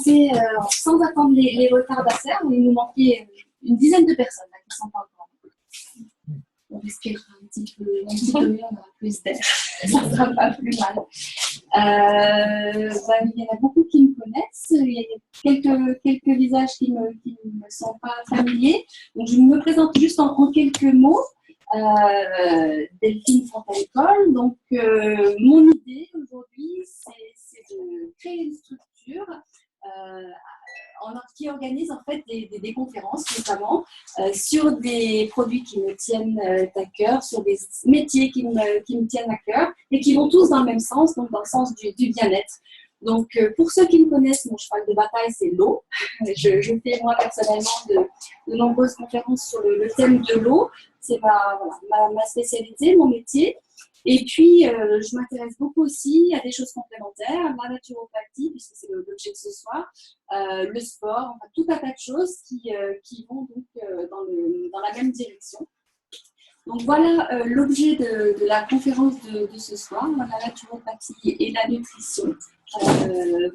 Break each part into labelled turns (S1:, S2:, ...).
S1: commencé sans attendre les retardataires. Il nous manquait une dizaine de personnes là, qui sont pas encore. On respire un petit peu mieux, on aura plus d'air. Ça ne sera pas plus mal. Il y en a beaucoup qui me connaissent. Il y a quelques visages qui ne me sont pas familiers. Donc, je me présente juste en quelques mots. Delphine Fontaine-École. Donc, mon idée aujourd'hui, c'est de créer une structure qui organise en fait des conférences notamment sur des produits qui me tiennent à cœur, sur des métiers qui me tiennent à cœur et qui vont tous dans le même sens, donc dans le sens du bien-être. Donc, pour ceux qui me connaissent, mon cheval de bataille, c'est l'eau. Je fais moi personnellement de nombreuses conférences sur le thème de l'eau. C'est ma spécialité, mon métier. Et puis, je m'intéresse beaucoup aussi à des choses complémentaires, la naturopathie, puisque c'est l'objet de ce soir, le sport, enfin, tout un tas de choses qui vont donc dans la même direction. Donc voilà l'objet de la conférence de ce soir, la naturopathie et la nutrition.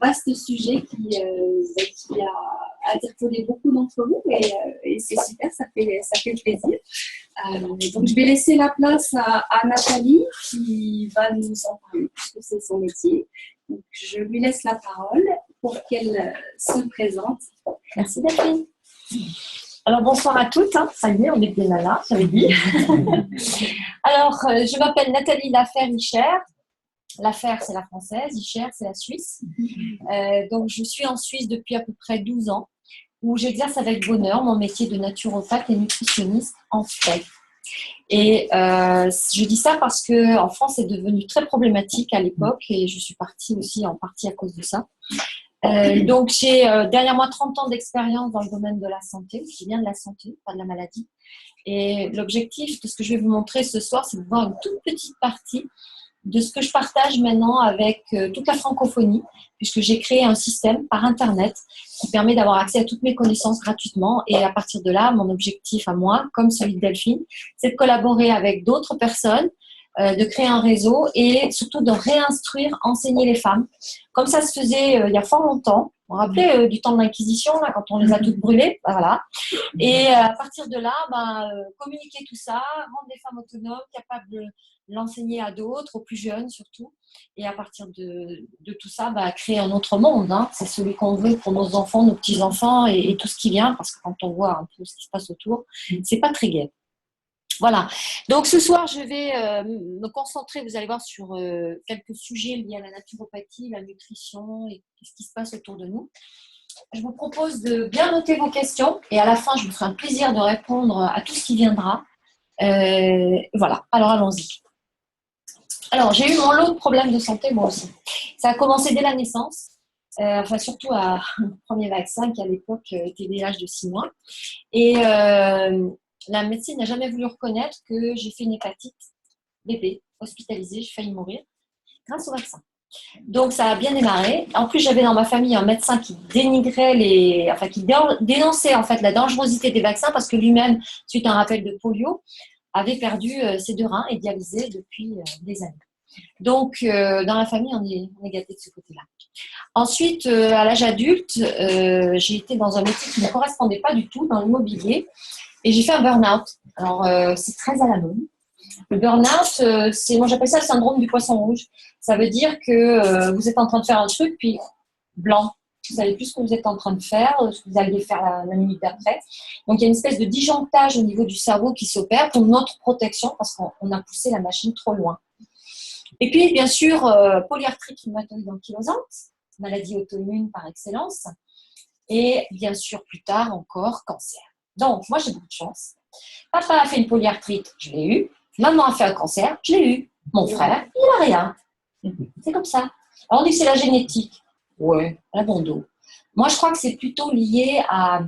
S1: Vaste sujet qui a interpellé beaucoup d'entre vous et c'est super, ça fait plaisir. Donc je vais laisser la place à Nathalie qui va nous en parler puisque c'est son métier. Donc je lui laisse la parole pour qu'elle se présente.
S2: Merci Delphine. Alors bonsoir à toutes, ça y est, on est bien là, j'avais dit. Alors je m'appelle Nathalie Lafer-Icher. Lafer c'est la française, Icher c'est la suisse. Donc je suis en Suisse depuis à peu près 12 ans où j'exerce avec bonheur mon métier de naturopathe et nutritionniste en fait. Et je dis ça parce qu'en France c'est devenu très problématique à l'époque et je suis partie aussi en partie à cause de ça. Donc j'ai derrière moi 30 ans d'expérience dans le domaine de la santé, je dis bien de la santé, pas de la maladie. Et l'objectif de ce que je vais vous montrer ce soir, c'est de voir une toute petite partie de ce que je partage maintenant avec toute la francophonie, puisque j'ai créé un système par Internet qui permet d'avoir accès à toutes mes connaissances gratuitement. Et à partir de là, mon objectif à moi, comme celui de Delphine, c'est de collaborer avec d'autres personnes, de créer un réseau et surtout de réinstruire, enseigner les femmes. Comme ça se faisait il y a fort longtemps. Vous vous rappelez du temps de l'Inquisition, là, quand on les a toutes brûlées, voilà. Et à partir de là, communiquer tout ça, rendre les femmes autonomes, capables de l'enseigner à d'autres, aux plus jeunes surtout. Et à partir de tout ça, créer un autre monde. C'est celui qu'on veut pour nos enfants, nos petits-enfants et tout ce qui vient, parce que quand on voit un peu ce qui se passe autour, c'est pas très gai. Voilà. Donc ce soir, je vais me concentrer, vous allez voir, sur quelques sujets liés à la naturopathie, la nutrition et ce qui se passe autour de nous. Je vous propose de bien noter vos questions et à la fin, je me ferai un plaisir de répondre à tout ce qui viendra. Voilà. Alors allons-y. Alors, j'ai eu mon lot de problèmes de santé, moi aussi. Ça a commencé dès la naissance, surtout à le premier vaccin qui, à l'époque, était dès l'âge de 6 mois. Et la médecine n'a jamais voulu reconnaître que j'ai fait une hépatite bébé, hospitalisée, j'ai failli mourir grâce au vaccin. Donc, ça a bien démarré. En plus, j'avais dans ma famille un médecin qui dénigrait qui dénonçait en fait la dangerosité des vaccins parce que lui-même, suite à un rappel de polio, avait perdu ses 2 reins et dialysé depuis des années. Donc, dans la famille, on est gâtés de ce côté-là. Ensuite, à l'âge adulte, j'ai été dans un métier qui ne correspondait pas du tout, dans l'immobilier, et j'ai fait un burn-out. Alors, c'est très à la mode. Le burn-out, moi j'appelle ça le syndrome du poisson rouge. Ça veut dire que vous êtes en train de faire un truc, puis blanc. Vous savez plus ce que vous êtes en train de faire, ce que vous alliez faire la minute d'après. Donc, il y a une espèce de disjonctage au niveau du cerveau qui s'opère pour notre protection parce qu'on a poussé la machine trop loin. Et puis, bien sûr, polyarthrite rhumatoïde ankylosante, maladie auto-immune par excellence. Et bien sûr, plus tard encore, cancer. Donc, moi, j'ai beaucoup de chance. Papa a fait une polyarthrite, je l'ai eu. Maman a fait un cancer, je l'ai eu. Mon frère, il n'a rien. C'est comme ça. Alors, on dit que c'est la génétique. Ouais, la bon dos. Moi, je crois que c'est plutôt lié à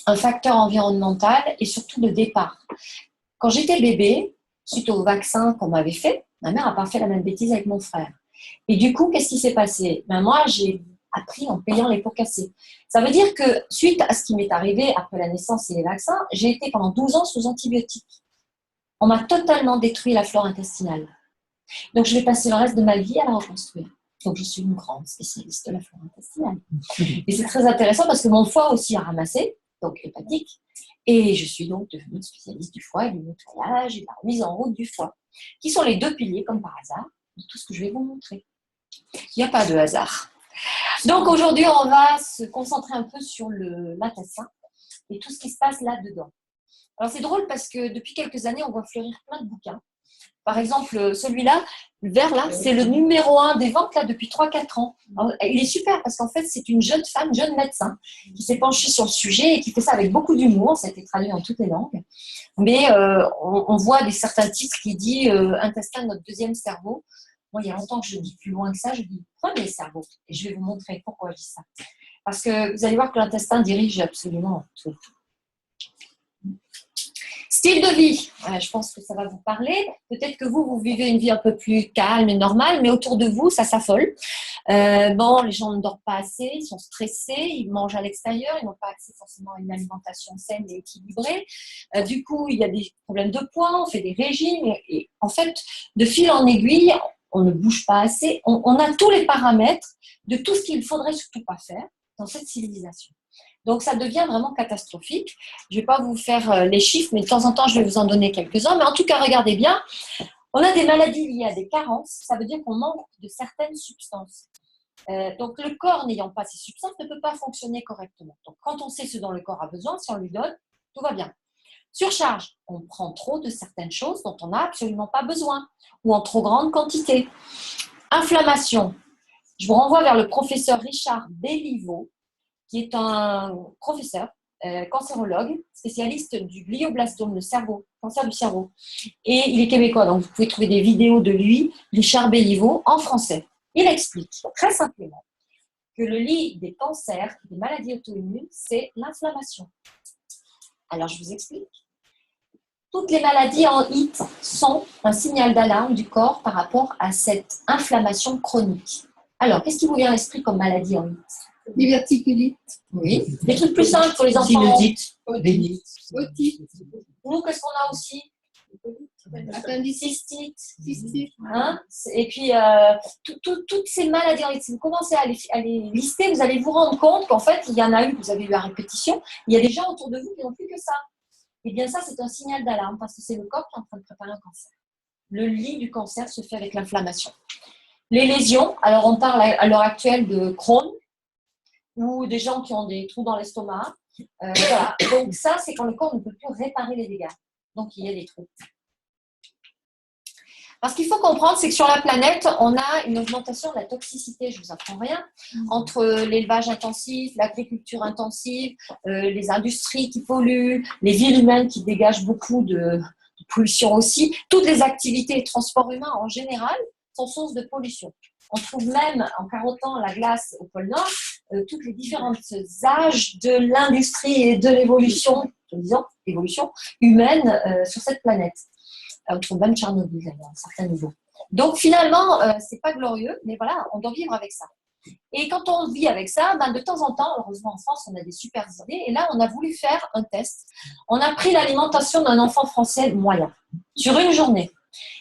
S2: un facteur environnemental et surtout de départ. Quand j'étais bébé, suite au vaccin qu'on m'avait fait, ma mère n'a pas fait la même bêtise avec mon frère. Et du coup, qu'est-ce qui s'est passé? Moi, j'ai appris en payant les pots cassés. Ça veut dire que suite à ce qui m'est arrivé après la naissance et les vaccins, j'ai été pendant 12 ans sous antibiotiques. On m'a totalement détruit la flore intestinale. Donc, je vais passer le reste de ma vie à la reconstruire. Donc, je suis une grande spécialiste de la flore intestinale. Et c'est très intéressant parce que mon foie aussi a ramassé, donc hépatique, et je suis donc devenue une spécialiste du foie et du nettoyage et de la remise en route du foie, qui sont les deux piliers, comme par hasard, de tout ce que je vais vous montrer. Il n'y a pas de hasard. Donc, aujourd'hui, on va se concentrer un peu sur l'intestin et tout ce qui se passe là-dedans. Alors, c'est drôle parce que depuis quelques années, on voit fleurir plein de bouquins. Par exemple, celui-là, le vert là, c'est le numéro 1 des ventes là depuis 3-4 ans. Alors, il est super parce qu'en fait, c'est une jeune femme, jeune médecin, qui s'est penchée sur le sujet et qui fait ça avec beaucoup d'humour. Ça a été traduit en toutes les langues. Mais on voit certains titres qui disent intestin, notre deuxième cerveau. Moi, il y a longtemps que je dis plus loin que ça, je dis premier cerveau. Et je vais vous montrer pourquoi je dis ça. Parce que vous allez voir que l'intestin dirige absolument tout. Style de vie, je pense que ça va vous parler. Peut-être que vous vivez une vie un peu plus calme et normale, mais autour de vous, ça s'affole. Les gens ne dorment pas assez, ils sont stressés, ils mangent à l'extérieur, ils n'ont pas accès forcément à une alimentation saine et équilibrée. Du coup, il y a des problèmes de poids, on fait des régimes. Et en fait, de fil en aiguille, on ne bouge pas assez. On a tous les paramètres de tout ce qu'il ne faudrait surtout pas faire dans cette civilisation. Donc, ça devient vraiment catastrophique. Je ne vais pas vous faire les chiffres, mais de temps en temps, je vais vous en donner quelques-uns. Mais en tout cas, regardez bien, on a des maladies liées à des carences. Ça veut dire qu'on manque de certaines substances. Donc, le corps n'ayant pas ces substances ne peut pas fonctionner correctement. Donc, quand on sait ce dont le corps a besoin, si on lui donne, tout va bien. Surcharge, on prend trop de certaines choses dont on n'a absolument pas besoin ou en trop grande quantité. Inflammation, je vous renvoie vers le professeur Richard Béliveau, qui est un professeur, cancérologue, spécialiste du glioblastome, le cerveau, cancer du cerveau. Et il est québécois, donc vous pouvez trouver des vidéos de lui, Richard Béliveau, en français. Il explique très simplement que le lit des cancers, des maladies auto-immunes, c'est l'inflammation. Alors, je vous explique. Toutes les maladies en HIT sont un signal d'alarme du corps par rapport à cette inflammation chronique. Alors, qu'est-ce qui vous vient à l'esprit comme maladie en HIT ?
S1: Diverticulite.
S2: Oui. Des trucs plus simples pour les enfants.
S3: Sinusite.
S1: Otite.
S2: Nous, qu'est-ce qu'on a aussi ?
S1: Appendicite.
S2: Cystite. Hein ? Et puis, toutes ces maladies, si vous commencez à les lister, vous allez vous rendre compte qu'en fait, il y en a eu, vous avez eu à répétition, il y a des gens autour de vous qui n'ont plus que ça. Et bien ça, c'est un signal d'alarme parce que c'est le corps qui est en train de préparer un cancer. Le lit du cancer se fait avec l'inflammation. Les lésions, alors on parle à l'heure actuelle de Crohn, ou des gens qui ont des trous dans l'estomac. Voilà. Donc ça, c'est quand le corps ne peut plus réparer les dégâts. Donc il y a des trous. Parce qu'il faut comprendre, c'est que sur la planète, on a une augmentation de la toxicité, je ne vous apprends rien, entre l'élevage intensif, l'agriculture intensive, les industries qui polluent, les villes humaines qui dégagent beaucoup de pollution aussi. Toutes les activités et transports humains en général sont source de pollution. On trouve même, en carottant la glace au pôle Nord, toutes les différents âges de l'industrie et de l'évolution, disons, évolution humaine sur cette planète. On trouve même Tchernobyl à un certain niveau. Donc finalement, c'est pas glorieux, mais voilà, on doit vivre avec ça. Et quand on vit avec ça, de temps en temps, heureusement en France, on a des super idées. Et là, on a voulu faire un test. On a pris l'alimentation d'un enfant français moyen sur une journée.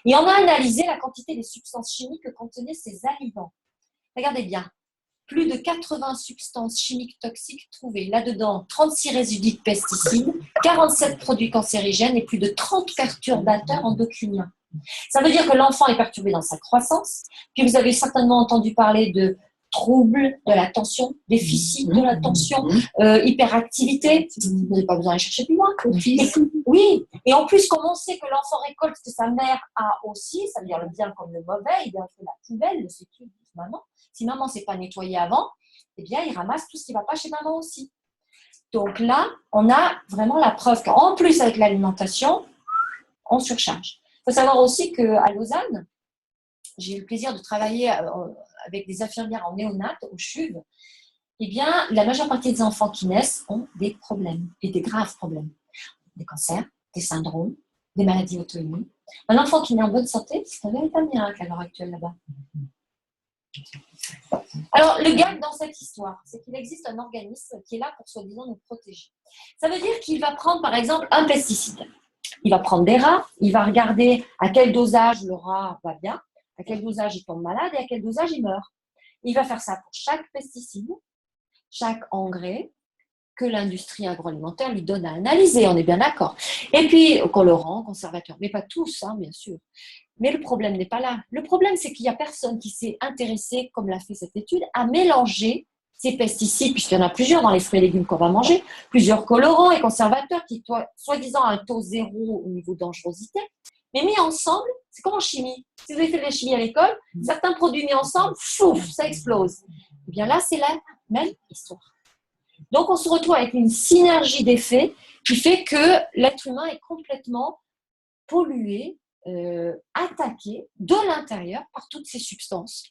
S2: Et on a analysé la quantité des substances chimiques que contenaient ces aliments. Regardez bien, plus de 80 substances chimiques toxiques trouvées. Là-dedans, 36 résidus de pesticides, 47 produits cancérigènes et plus de 30 perturbateurs endocriniens. Ça veut dire que l'enfant est perturbé dans sa croissance. Puis vous avez certainement entendu parler de troubles de l'attention, déficit de l'attention, hyperactivité. Vous n'avez pas besoin d'aller chercher plus loin. Oui, et en plus, comme on sait que l'enfant récolte ce que sa mère a aussi, ça veut dire le bien comme le mauvais, il fait la poubelle, le sécu de maman. Si maman ne s'est pas nettoyée avant, eh bien, il ramasse tout ce qui ne va pas chez maman aussi. Donc là, on a vraiment la preuve qu'en plus, avec l'alimentation, on surcharge. Il faut savoir aussi qu'à Lausanne, j'ai eu le plaisir de travailler avec des infirmières en néonat au CHUV. Eh bien, la majeure partie des enfants qui naissent ont des problèmes, et des graves problèmes. Des cancers, des syndromes, des maladies auto-immunes. Un enfant qui naît en bonne santé, c'est un véritable miracle à l'heure actuelle là-bas. Alors, le gag dans cette histoire, c'est qu'il existe un organisme qui est là pour soi-disant nous protéger. Ça veut dire qu'il va prendre, par exemple, un pesticide. Il va prendre des rats, il va regarder à quel dosage le rat va bien, à quel dosage il tombe malade et à quel dosage il meurt. Il va faire ça pour chaque pesticide, chaque engrais que l'industrie agroalimentaire lui donne à analyser, on est bien d'accord. Et puis, colorants, conservateurs, mais pas tous, hein, bien sûr. Mais le problème n'est pas là. Le problème, c'est qu'il n'y a personne qui s'est intéressé, comme l'a fait cette étude, à mélanger ces pesticides, puisqu'il y en a plusieurs dans les fruits et légumes qu'on va manger, plusieurs colorants et conservateurs qui, soi-disant, ont un taux zéro au niveau de dangerosité, mais mis ensemble, c'est comme en chimie. Si vous avez fait de la chimie à l'école, certains produits mis ensemble, fouf, ça explose. Eh bien là, c'est la même histoire. Donc, on se retrouve avec une synergie d'effets qui fait que l'être humain est complètement pollué, attaqué de l'intérieur par toutes ces substances.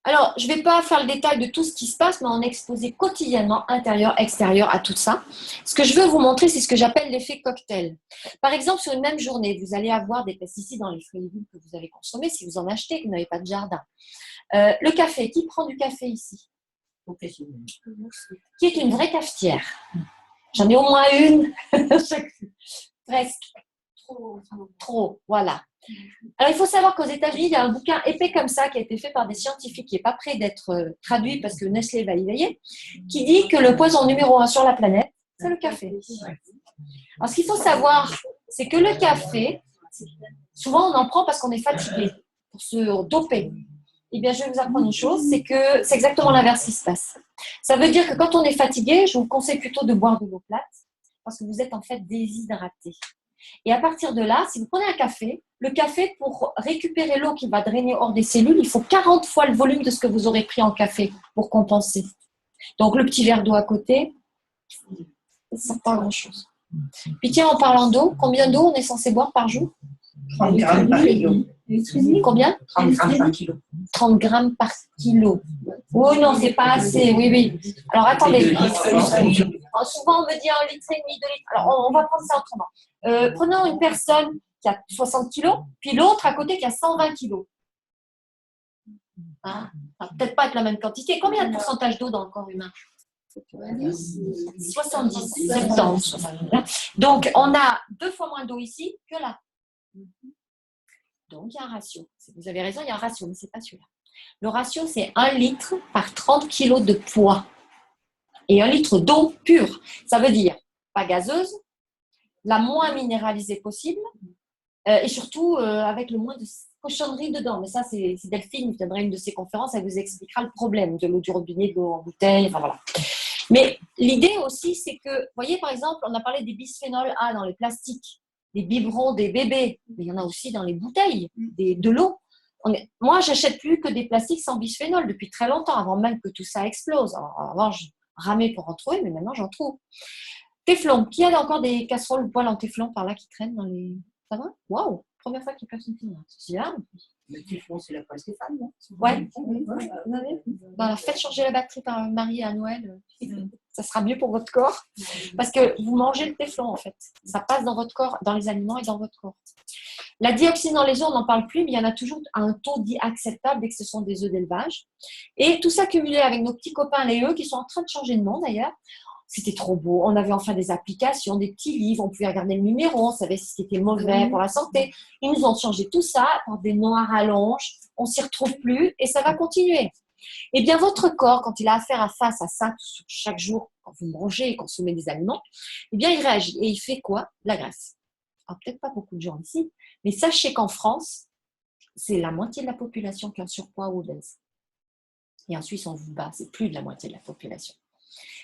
S2: Alors, je ne vais pas faire le détail de tout ce qui se passe, mais on est exposé quotidiennement, intérieur, extérieur, à tout ça. Ce que je veux vous montrer, c'est ce que j'appelle l'effet cocktail. Par exemple, sur une même journée, vous allez avoir des pesticides dans les fruits et légumes que vous allez consommer si vous en achetez et que vous n'avez pas de jardin. Le café, qui prend du café ici? Qui est une vraie cafetière. J'en ai au moins une, presque. Trop, voilà. Alors, il faut savoir qu'aux États-Unis, il y a un bouquin épais comme ça qui a été fait par des scientifiques qui n'est pas prêt d'être traduit parce que Nestlé va y veiller, qui dit que le poison numéro 1 sur la planète, c'est le café. Alors, ce qu'il faut savoir, c'est que le café, souvent on en prend parce qu'on est fatigué, pour se doper. Eh bien, je vais vous apprendre une chose, c'est que c'est exactement l'inverse qui se passe. Ça veut dire que quand on est fatigué, je vous conseille plutôt de boire de l'eau plate parce que vous êtes en fait déshydraté. Et à partir de là, si vous prenez un café, le café, pour récupérer l'eau qui va drainer hors des cellules, il faut 40 fois le volume de ce que vous aurez pris en café pour compenser. Donc, le petit verre d'eau à côté, ça ne sert pas à grand-chose. Puis tiens, en parlant d'eau, combien d'eau on est censé boire par jour?
S3: 30 grammes par kilo.
S2: Combien?
S3: 30 grammes par kilo.
S2: 30 grammes par kilo. Oh non, c'est pas assez, oui. Alors attendez, souvent on me dit 1,5 litre, 2 litres. Alors on va prendre ça autrement. Prenons une personne qui a 60 kilos, puis l'autre à côté qui a 120 kilos. Hein? Ça va peut-être pas être la même quantité. Combien de pourcentage d'eau dans le corps humain? 70, 70. Donc on a 2 fois moins d'eau ici que là. Donc, il y a un ratio. Vous avez raison, il y a un ratio, mais ce n'est pas celui-là. Le ratio, c'est 1 litre par 30 kg de poids. Et 1 litre d'eau pure. Ça veut dire pas gazeuse, la moins minéralisée possible, et surtout avec le moins de cochonneries dedans. Mais ça, c'est Delphine qui viendra à une de ses conférences, elle vous expliquera le problème de l'eau du robinet, de l'eau en bouteille, enfin voilà. Mais l'idée aussi, c'est que, vous voyez, par exemple, on a parlé des bisphénols A dans les plastiques. Des biberons des bébés, mais il y en a aussi dans les bouteilles, de l'eau. Moi, j'achète plus que des plastiques sans bisphénol depuis très longtemps, avant même que tout ça explose. Alors, avant, je ramais pour en trouver, mais maintenant, j'en trouve. Téflon. Qui a encore des casseroles ou poêles en téflon par là qui traînent dans les... Ça va? Waouh! Première fois qu'il y a personne qui me c'est bien.
S3: Le téflon, c'est la poêle Stéphane, non?
S2: Ouais. Vous avez? Bah, faites changer la batterie par Marie à Noël. Ça sera mieux pour votre corps. Parce que vous mangez le téflon, en fait. Ça passe dans votre corps, dans les aliments et dans votre corps. La dioxine dans les œufs, on n'en parle plus, mais il y en a toujours un taux dit acceptable dès que ce sont des œufs d'élevage. Et tout ça cumulé avec nos petits copains, les œufs, qui sont en train de changer de nom d'ailleurs. C'était trop beau. On avait enfin des applications, des petits livres. On pouvait regarder le numéro. On savait ce qui était mauvais pour la santé. Ils nous ont changé tout ça par des noms à rallonge. On ne s'y retrouve plus et ça va continuer. Eh bien, votre corps, quand il a affaire à face à ça chaque jour, quand vous mangez et consommez des aliments, eh bien, il réagit. Et il fait quoi? La graisse. Alors, peut-être pas beaucoup de gens ici, mais sachez qu'en France, c'est la moitié de la population qui est en surpoids ou obèse. Et en Suisse, on vous bat. C'est plus de la moitié de la population.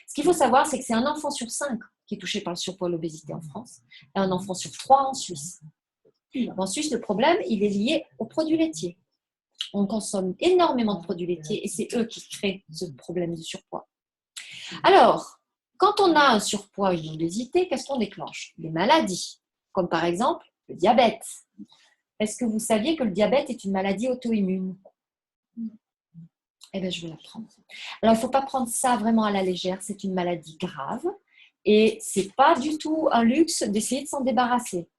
S2: Ce qu'il faut savoir, c'est que c'est un enfant sur 5 qui est touché par le surpoids et l'obésité en France et un enfant sur 3 en Suisse. En Suisse, le problème, il est lié aux produits laitiers. On consomme énormément de produits laitiers et c'est eux qui créent ce problème de surpoids. Alors, quand on a un surpoids et une obésité, qu'est-ce qu'on déclenche? Des maladies, comme par exemple le diabète. Est-ce que vous saviez que le diabète est une maladie auto-immune? Eh bien, je vais l'apprendre. Alors, il ne faut pas prendre ça vraiment à la légère. C'est une maladie grave et ce n'est pas du tout un luxe d'essayer de s'en débarrasser.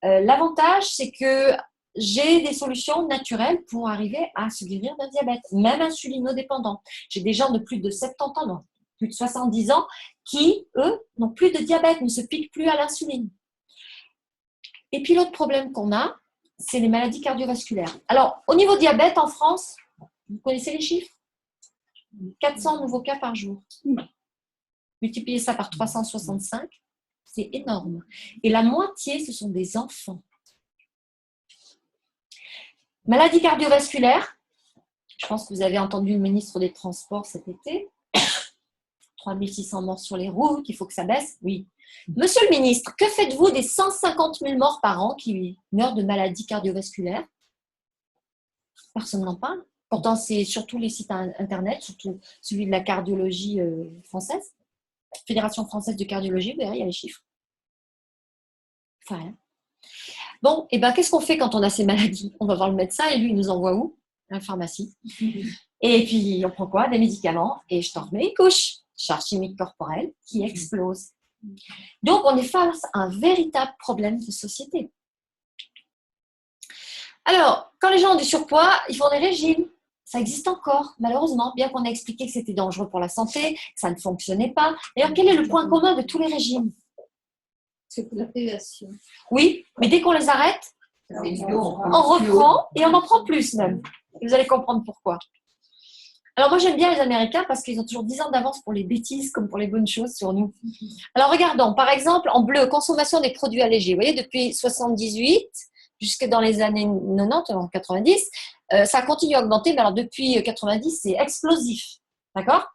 S2: L'avantage, c'est que j'ai des solutions naturelles pour arriver à se guérir d'un diabète, même insulinodépendant. J'ai des gens de plus de 70 ans, non, plus de 70 ans, qui, eux, n'ont plus de diabète, ne se piquent plus à l'insuline. Et puis, l'autre problème qu'on a, c'est les maladies cardiovasculaires. Alors, au niveau diabète, en France, Vous connaissez les chiffres? 400 nouveaux cas par jour. Multipliez ça par 365, c'est énorme. Et la moitié, ce sont des enfants. Maladie cardiovasculaire. Je pense que vous avez entendu le ministre des Transports cet été. 3600 morts sur les routes, il faut que ça baisse. Oui. Monsieur le ministre, que faites-vous des 150 000 morts par an qui meurent de maladies cardiovasculaires? Personne n'en parle. Pourtant, c'est surtout les sites internet, surtout celui de la cardiologie française. Fédération française de cardiologie, vous verrez, il y a les chiffres. Enfin, rien. Bon, et ben, qu'est-ce qu'on fait quand on a ces maladies? On va voir le médecin et lui, il nous envoie où? À la pharmacie. Et puis, on prend quoi? Des médicaments et je t'en remets une couche. Charge chimique corporelle qui explose. Donc, on est face à un véritable problème de société. Alors, quand les gens ont du surpoids, ils font des régimes. Ça existe encore, malheureusement, bien qu'on ait expliqué que c'était dangereux pour la santé, que ça ne fonctionnait pas. D'ailleurs, quel est le point commun de tous les régimes?
S1: C'est pour la privation.
S2: Oui, mais dès qu'on les arrête, on reprend et on en prend plus même. Et vous allez comprendre pourquoi. Alors moi, j'aime bien les Américains parce qu'ils ont toujours 10 ans d'avance pour les bêtises comme pour les bonnes choses sur nous. Alors regardons, par exemple, en bleu, consommation des produits allégés. Vous voyez, depuis 78 jusque dans les années 90, 90, ça continue à augmenter, mais alors depuis 90, c'est explosif. D'accord?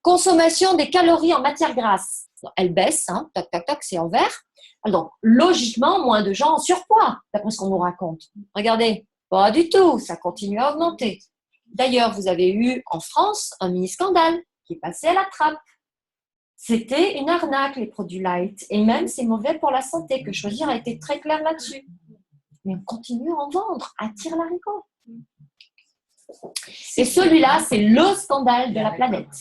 S2: Consommation des calories en matière grasse. Elle baisse, hein, tac, tac, tac, c'est en vert. Donc, logiquement, moins de gens en surpoids, d'après ce qu'on nous raconte. Regardez, pas du tout, ça continue à augmenter. D'ailleurs, vous avez eu en France un mini-scandale qui est passé à la trappe. C'était une arnaque, les produits light. Et même, c'est mauvais pour la santé, que Choisir a été très clair là-dessus. Mais on continue à en vendre, à tire-larigot. Et celui-là, c'est le scandale de la planète.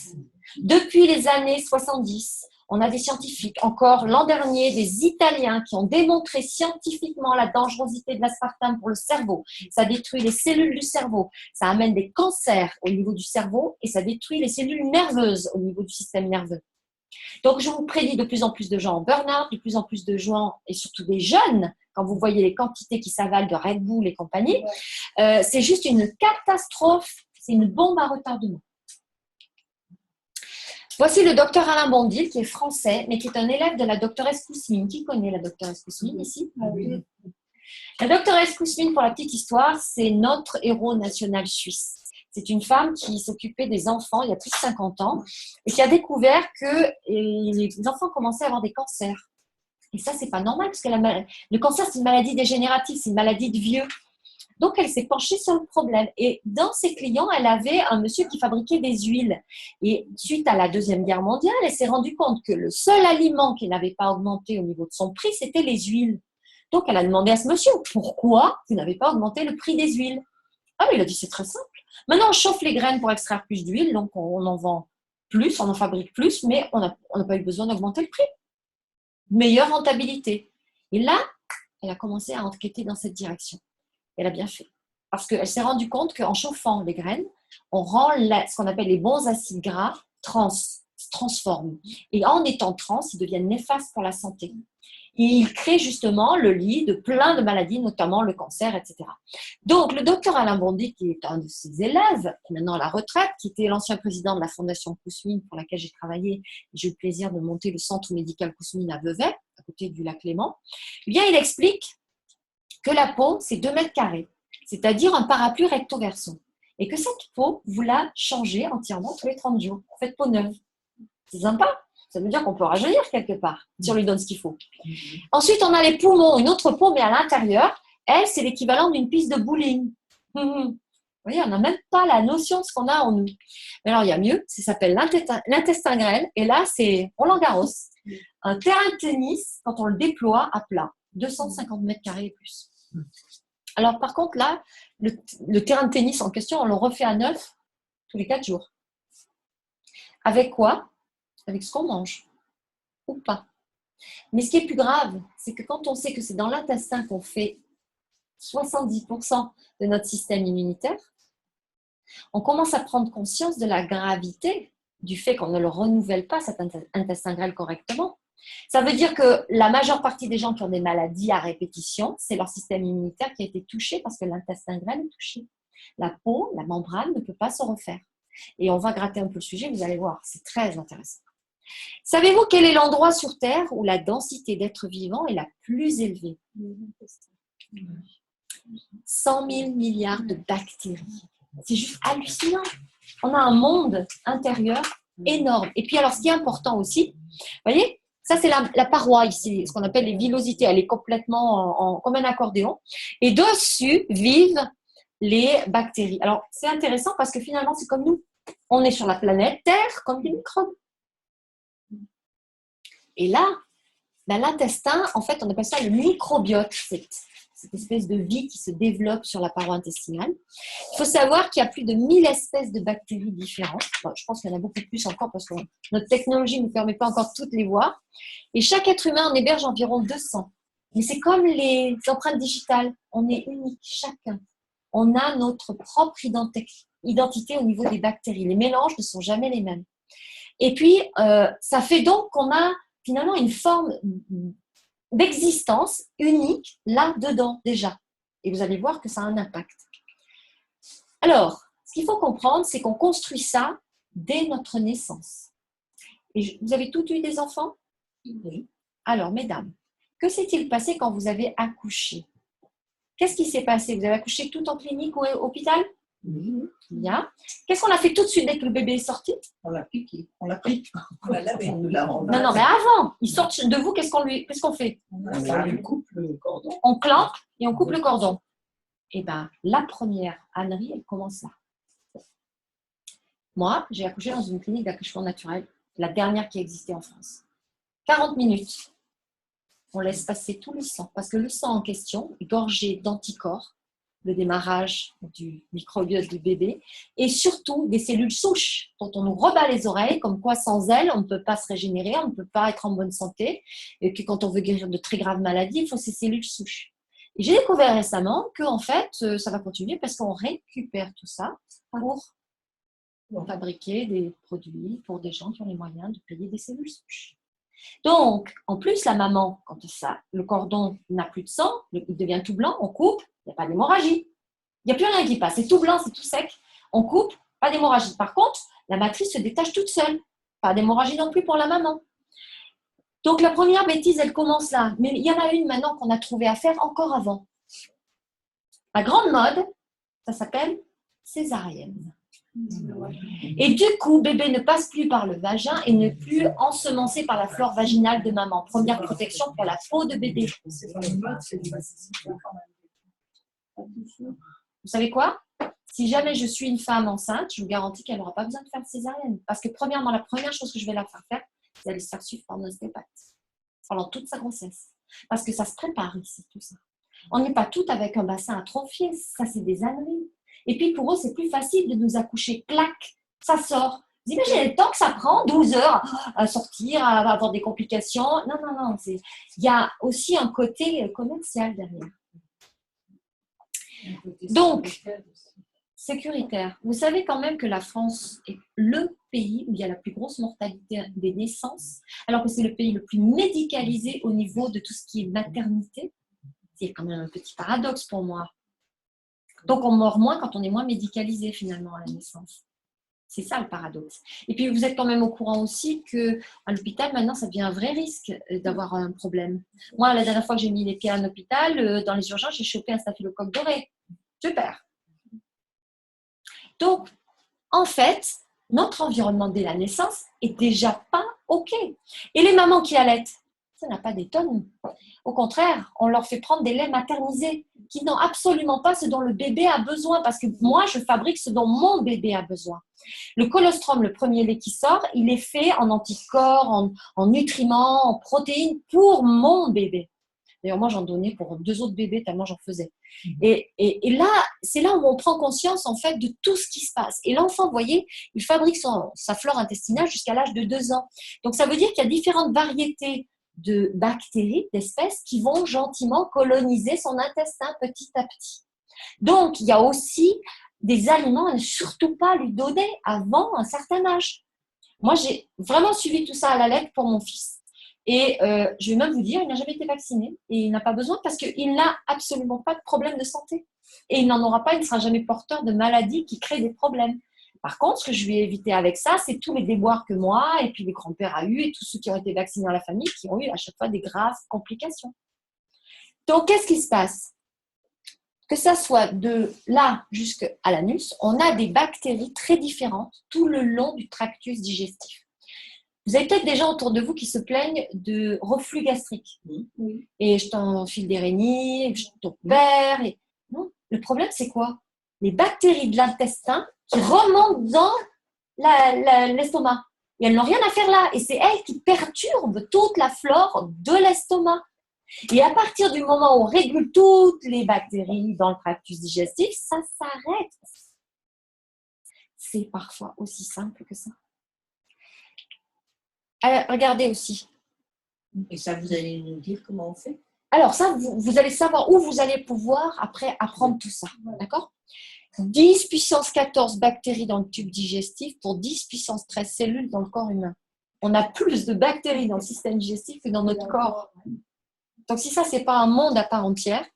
S2: Depuis les années 70, on a des scientifiques, encore l'an dernier, des Italiens qui ont démontré scientifiquement la dangerosité de l'aspartame pour le cerveau. Ça détruit les cellules du cerveau, ça amène des cancers au niveau du cerveau et ça détruit les cellules nerveuses au niveau du système nerveux. Donc, je vous prédis de plus en plus de gens en burn-out, de plus en plus de gens et surtout des jeunes, quand vous voyez les quantités qui s'avalent de Red Bull et compagnie, c'est juste une catastrophe, c'est une bombe à retardement. Voici le docteur Alain Bondil, qui est français, mais qui est un élève de la doctoresse Kousmine. Qui connaît la doctoresse Kousmine ici? Oui. La doctoresse Kousmine, pour la petite histoire, c'est notre héros national suisse. C'est une femme qui s'occupait des enfants il y a plus de 50 ans et qui a découvert que les enfants commençaient à avoir des cancers. Et ça, c'est pas normal, parce que le cancer, c'est une maladie dégénérative, c'est une maladie de vieux. Donc, elle s'est penchée sur le problème. Et dans ses clients, elle avait un monsieur qui fabriquait des huiles. Et suite à la Deuxième Guerre mondiale, elle s'est rendue compte que le seul aliment qui n'avait pas augmenté au niveau de son prix, c'était les huiles. Donc, elle a demandé à ce monsieur, pourquoi vous n'avez pas augmenté le prix des huiles? Ah, mais il a dit, c'est très simple. Maintenant, on chauffe les graines pour extraire plus d'huile, donc on en vend plus, on en fabrique plus, mais on n'a pas eu besoin d'augmenter le prix. Meilleure rentabilité. Et là, elle a commencé à enquêter dans cette direction. Elle a bien fait. Parce qu'elle s'est rendue compte qu'en chauffant les graines, on rend ce qu'on appelle les bons acides gras transforment. Et en étant trans, ils deviennent néfastes pour la santé. Et ils créent justement le lit de plein de maladies, notamment le cancer, etc. Donc, le docteur Alain Bondy, qui est un de ses élèves, qui est maintenant à la retraite, qui était l'ancien président de la Fondation Kousmine, pour laquelle j'ai travaillé, j'ai eu le plaisir de monter le centre médical Kousmine à Vevey, à côté du lac Léman, eh bien, il explique que la peau, c'est 2 mètres carrés, c'est-à-dire un parapluie recto-verso. Et que cette peau, vous la changez entièrement tous les 30 jours. Vous faites peau neuve. C'est sympa. Ça veut dire qu'on peut rajeunir quelque part, si on lui donne ce qu'il faut. Ensuite, on a les poumons, une autre peau, mais à l'intérieur. Elle, c'est l'équivalent d'une piste de bowling. Vous voyez, on n'a même pas la notion de ce qu'on a en nous. Mais alors, il y a mieux, ça s'appelle l'intestin grêle. Et là, c'est Roland-Garros. Un terrain de tennis, quand on le déploie à plat, 250 mètres carrés et plus. Alors, par contre, là, le terrain de tennis en question, on le refait à neuf tous les 4 jours. Avec quoi? Avec ce qu'on mange, ou pas. Mais ce qui est plus grave, c'est que quand on sait que c'est dans l'intestin qu'on fait 70% de notre système immunitaire, on commence à prendre conscience de la gravité du fait qu'on ne le renouvelle pas, cet intestin grêle, correctement. Ça veut dire que la majeure partie des gens qui ont des maladies à répétition, c'est leur système immunitaire qui a été touché parce que l'intestin grêle est touché. La peau, la membrane ne peut pas se refaire. Et on va gratter un peu le sujet, vous allez voir, c'est très intéressant. Savez-vous quel est l'endroit sur Terre où la densité d'êtres vivants est la plus élevée? 100 000 milliards de bactéries. C'est juste hallucinant. On a un monde intérieur énorme. Et puis alors, ce qui est important aussi, vous voyez, ça c'est la paroi ici, ce qu'on appelle les villosités. Elle est complètement comme un accordéon. Et dessus vivent les bactéries. Alors, c'est intéressant parce que finalement, c'est comme nous. On est sur la planète Terre comme des microbes. Et là, l'intestin, en fait, on appelle ça le microbiote, cette espèce de vie qui se développe sur la paroi intestinale. Il faut savoir qu'il y a plus de 1000 espèces de bactéries différentes. Bon, je pense qu'il y en a beaucoup plus encore parce que notre technologie ne nous permet pas encore de toutes les voir. Et chaque être humain en héberge environ 200. Mais c'est comme les empreintes digitales. On est unique, chacun. On a notre propre identité au niveau des bactéries. Les mélanges ne sont jamais les mêmes. Et puis, ça fait donc qu'on a finalement une forme d'existence unique là-dedans déjà. Et vous allez voir que ça a un impact. Alors, ce qu'il faut comprendre, c'est qu'on construit ça dès notre naissance. Et vous avez toutes eu des enfants?
S3: Oui.
S2: Alors, mesdames, que s'est-il passé quand vous avez accouché? Qu'est-ce qui s'est passé? Vous avez accouché tout en clinique ou à l'hôpital?
S3: Oui.
S2: Bien. Qu'est-ce qu'on a fait tout de suite dès que le bébé est sorti?
S3: On l'a piqué. On l'a pris. On l'a lavé. On l'a
S2: Non, mais avant, il sort de vous, qu'est-ce qu'on fait?
S3: On lui coupe le cordon.
S2: On clampe et on coupe le cordon. Et bien, la première ânerie, elle commence là. Moi, j'ai accouché dans une clinique d'accouchement naturel, la dernière qui existait en France. 40 minutes. On laisse passer tout le sang, parce que le sang en question est gorgé d'anticorps, le démarrage du microbiote du bébé, et surtout des cellules souches dont on nous rebat les oreilles, comme quoi sans elles, on ne peut pas se régénérer, on ne peut pas être en bonne santé, et que quand on veut guérir de très graves maladies, il faut ces cellules souches. Et j'ai découvert récemment que en fait, ça va continuer parce qu'on récupère tout ça pour fabriquer des produits pour des gens qui ont les moyens de payer des cellules souches. Donc, en plus, la maman, quand le cordon n'a plus de sang, il devient tout blanc, on coupe, il n'y a pas d'hémorragie. Il n'y a plus rien qui passe, c'est tout blanc, c'est tout sec. On coupe, pas d'hémorragie. Par contre, la matrice se détache toute seule. Pas d'hémorragie non plus pour la maman. Donc, la première bêtise, elle commence là. Mais il y en a une maintenant qu'on a trouvé à faire encore avant. La grande mode, ça s'appelle césarienne. Et du coup, bébé ne passe plus par le vagin et n'est plus ensemencé par la flore vaginale de maman. Première protection pour la peau de bébé. Vous savez quoi? Si jamais je suis une femme enceinte, je vous garantis qu'elle n'aura pas besoin de faire de césarienne. Parce que premièrement, la première chose que je vais la faire, c'est d'aller se faire suivre par une ostéopathe pendant toute sa grossesse. Parce que ça se prépare ici, tout ça. On n'est pas toutes avec un bassin atrophié, ça c'est des âneries. Et puis pour eux, c'est plus facile de nous accoucher. Clac, ça sort. Vous imaginez le temps que ça prend, 12 heures à sortir, à avoir des complications. Non. Il y a aussi un côté commercial derrière. Donc, sécuritaire. Vous savez quand même que la France est le pays où il y a la plus grosse mortalité des naissances, alors que c'est le pays le plus médicalisé au niveau de tout ce qui est maternité. C'est quand même un petit paradoxe pour moi. Donc, on meurt moins quand on est moins médicalisé finalement à la naissance. C'est ça le paradoxe. Et puis, vous êtes quand même au courant aussi qu'à l'hôpital, maintenant, ça devient un vrai risque d'avoir un problème. Moi, la dernière fois que j'ai mis les pieds à un hôpital, dans les urgences, j'ai chopé un staphylocoque doré. Super. Donc, en fait, notre environnement dès la naissance est déjà pas OK. Et les mamans qui allaitent, ça n'a pas d'étonnement. Au contraire, on leur fait prendre des laits maternisés qui n'ont absolument pas ce dont le bébé a besoin, parce que moi, je fabrique ce dont mon bébé a besoin. Le colostrum, le premier lait qui sort, il est fait en anticorps, en nutriments, en protéines pour mon bébé. D'ailleurs, moi, j'en donnais pour 2 autres bébés tellement j'en faisais. Et là, c'est là où on prend conscience, en fait, de tout ce qui se passe. Et l'enfant, vous voyez, il fabrique sa flore intestinale jusqu'à l'âge de 2 ans. Donc, ça veut dire qu'il y a différentes variétés de bactéries, d'espèces qui vont gentiment coloniser son intestin petit à petit. Donc, il y a aussi des aliments à ne surtout pas lui donner avant un certain âge. Moi, j'ai vraiment suivi tout ça à la lettre pour mon fils. Et je vais même vous dire, il n'a jamais été vacciné et il n'a pas besoin parce qu'il n'a absolument pas de problème de santé. Et il n'en aura pas, il ne sera jamais porteur de maladies qui créent des problèmes. Par contre, ce que je lui ai évité avec ça, c'est tous les déboires que moi et puis les grands-pères a eu et tous ceux qui ont été vaccinés dans la famille qui ont eu à chaque fois des graves complications. Donc, qu'est-ce qui se passe? Que ça soit de là jusqu'à l'anus, on a des bactéries très différentes tout le long du tractus digestif. Vous avez peut-être des gens autour de vous qui se plaignent de reflux gastrique.
S1: Oui.
S2: Et je t'enfile des rhénies, je t'opère. Et... Non, le problème, c'est quoi? Les bactéries de l'intestin qui remontent dans l'estomac. Et elles n'ont rien à faire là. Et c'est elles qui perturbent toute la flore de l'estomac. Et à partir du moment où on régule toutes les bactéries dans le tractus digestif, ça s'arrête. C'est parfois aussi simple que ça. Alors, regardez aussi.
S3: Et ça, vous allez nous dire comment on fait?
S2: Alors ça, vous allez savoir où vous allez pouvoir après apprendre tout ça. D'accord? 10 puissance 14 bactéries dans le tube digestif pour 10 puissance 13 cellules dans le corps humain. On a plus de bactéries dans le système digestif que dans notre corps. Donc si ça, c'est pas un monde à part entière.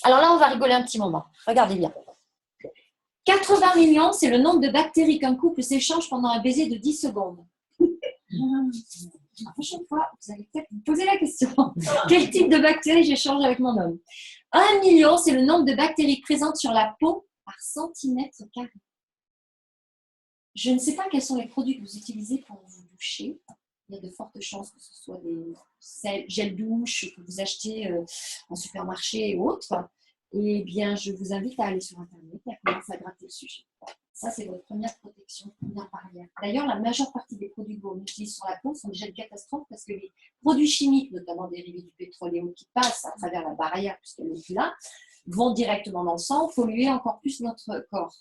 S2: Alors là, on va rigoler un petit moment. Regardez bien. 80 millions, c'est le nombre de bactéries qu'un couple s'échange pendant un baiser de 10 secondes. La prochaine fois, vous allez peut-être vous poser la question. Quel type de bactéries j'échange avec mon homme? 1 million, c'est le nombre de bactéries présentes sur la peau par centimètre carré. Je ne sais pas quels sont les produits que vous utilisez pour vous doucher. Il y a de fortes chances que ce soit des gels douche que vous achetez en supermarché et autres. Eh bien, je vous invite à aller sur Internet et à commencer à gratter le sujet. Ça, c'est votre première protection, première barrière. D'ailleurs, la majeure partie des produits que vous utilisez sur la peau sont déjà une catastrophe parce que les produits chimiques, notamment dérivés du pétrole qui passent à travers la barrière, puisqu'elle n'est plus là, vont directement dans le sang, polluer encore plus notre corps.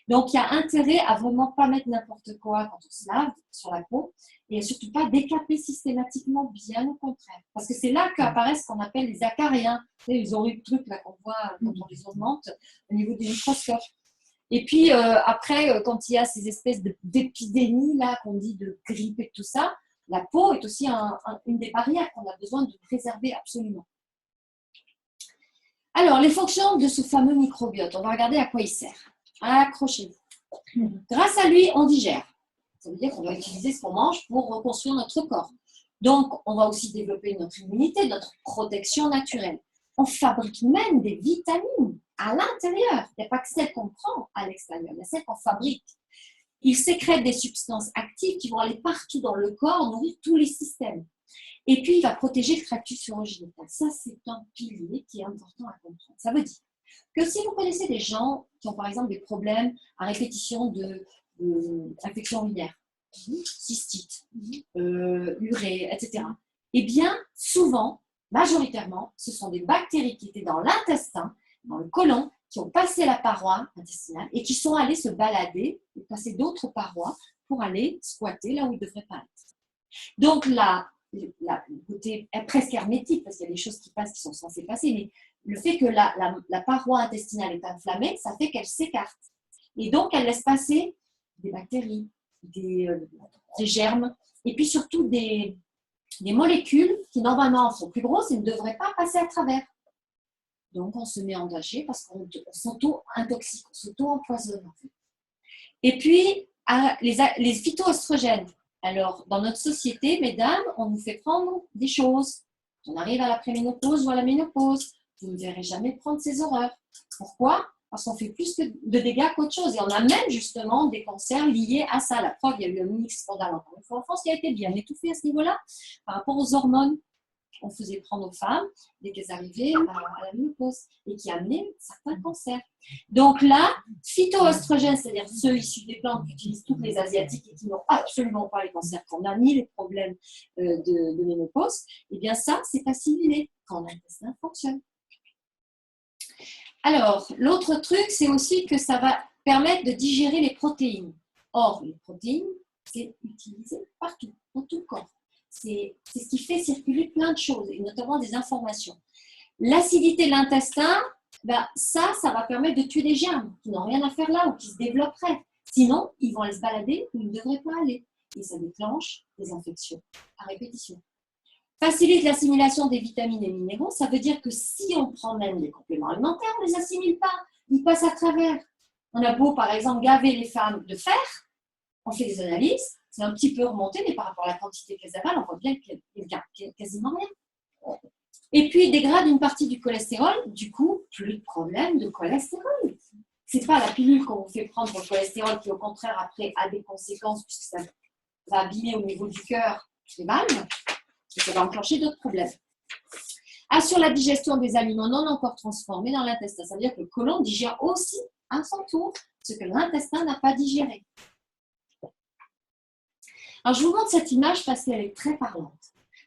S2: Donc, il y a intérêt à vraiment pas mettre n'importe quoi quand on se lave sur la peau et surtout pas décaper systématiquement, bien au contraire. Parce que c'est là qu'apparaissent ce qu'on appelle les acariens, les horribles trucs là qu'on voit quand on les augmente au niveau du microscope. Et puis après, quand il y a ces espèces d'épidémies là qu'on dit de grippe et tout ça, la peau est aussi une des barrières qu'on a besoin de préserver absolument. Alors, les fonctions de ce fameux microbiote, on va regarder à quoi il sert. Accrochez-vous. Grâce à lui, on digère. Ça veut dire qu'on va utiliser ce qu'on mange pour reconstruire notre corps. Donc, on va aussi développer notre immunité, notre protection naturelle. On fabrique même des vitamines à l'intérieur. Il n'y a pas que celles qu'on prend à l'extérieur, il y a celles qu'on fabrique. Il sécrète des substances actives qui vont aller partout dans le corps, nourrir tous les systèmes. Et puis, il va protéger le tractus urogénital. Ça, c'est un pilier qui est important à comprendre. Ça veut dire que si vous connaissez des gens qui ont par exemple des problèmes à répétition d'infections urinaires, cystite, urée, etc., eh bien, souvent, majoritairement, ce sont des bactéries qui étaient dans l'intestin, dans le côlon, qui ont passé la paroi intestinale et qui sont allées se balader et passer d'autres parois pour aller squatter là où ils ne devraient pas être. Donc là, le côté est presque hermétique, parce qu'il y a des choses qui passent qui sont censées passer, mais le fait que la paroi intestinale est inflammée, ça fait qu'elle s'écarte. Et donc, elle laisse passer des bactéries, des germes, et puis surtout des molécules qui normalement sont plus grosses et ne devraient pas passer à travers. Donc, on se met en danger parce qu'on s'auto-intoxique, on s'auto-empoisonne en fait. Et puis, les phytoestrogènes. Alors, dans notre société, mesdames, on nous fait prendre des choses. On arrive à la préménopause ou à la ménopause. Vous ne verrez jamais prendre ces horreurs. Pourquoi? Parce qu'on fait plus de dégâts qu'autre chose. Et on a même justement des cancers liés à ça. La preuve, il y a eu un mini scandale encore une fois en France qui a été bien étouffé à ce niveau-là par rapport aux hormones qu'on faisait prendre aux femmes dès qu'elles arrivaient à la ménopause et qui amenaient certains cancers. Donc là, phytoestrogènes, c'est-à-dire ceux issus des plantes qu'utilisent toutes les Asiatiques et qui n'ont absolument pas les cancers qu'on a, ni les problèmes de ménopause, eh bien ça, c'est assimilé quand l'intestin fonctionne. Alors, l'autre truc, c'est aussi que ça va permettre de digérer les protéines. Or, les protéines, c'est utilisé partout, dans tout le corps. C'est ce qui fait circuler plein de choses, et notamment des informations. L'acidité de l'intestin, ça va permettre de tuer les germes qui n'ont rien à faire là ou qui se développeraient. Sinon, ils vont aller se balader où ils ne devraient pas aller. Et ça déclenche des infections à répétition.
S4: Facilite l'assimilation des vitamines et minéraux. Ça veut dire que si on prend même les compléments alimentaires, on ne les assimile pas. Ils passent à travers. On a beau, par exemple, gaver les femmes de fer. On fait des analyses. C'est un petit peu remonté, mais par rapport à la quantité qu'elles avalent, on voit bien qu'elles ne gardent quasiment rien. Et puis, dégrade une partie du cholestérol. Du coup, plus de problème de cholestérol. Ce n'est pas la pilule qu'on vous fait prendre pour le cholestérol qui, au contraire, après, a des conséquences puisque ça va abîmer au niveau du cœur les valves et ça va enclencher d'autres problèmes. Assure la digestion des aliments non encore transformés dans l'intestin. Ça veut dire que le côlon digère aussi à son tour ce que l'intestin n'a pas digéré. Alors, je vous montre cette image parce qu'elle est très parlante.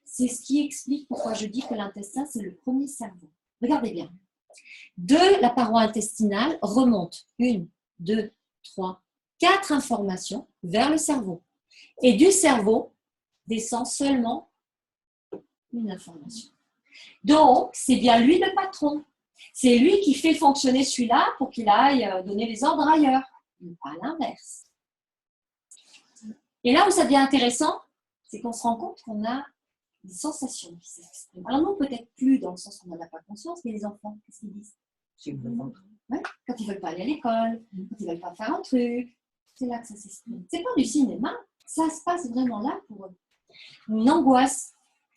S4: C'est ce qui explique pourquoi je dis que l'intestin, c'est le premier cerveau. Regardez bien. De la paroi intestinale remontent 1, 2, 3, 4 informations vers le cerveau. Et du cerveau descend seulement une information. Donc, c'est bien lui le patron. C'est lui qui fait fonctionner celui-là pour qu'il aille donner les ordres ailleurs. Mais pas l'inverse. Et là où ça devient intéressant, c'est qu'on se rend compte qu'on a des sensations qui s'expriment. Alors non, peut-être plus dans le sens où on n'en a pas conscience, mais les enfants, qu'est-ce qu'ils disent? Ouais, quand ils ne veulent pas aller à l'école, quand ils ne veulent pas faire un truc, c'est là que ça s'exprime. C'est pas du cinéma, ça se passe vraiment là pour eux. Une angoisse.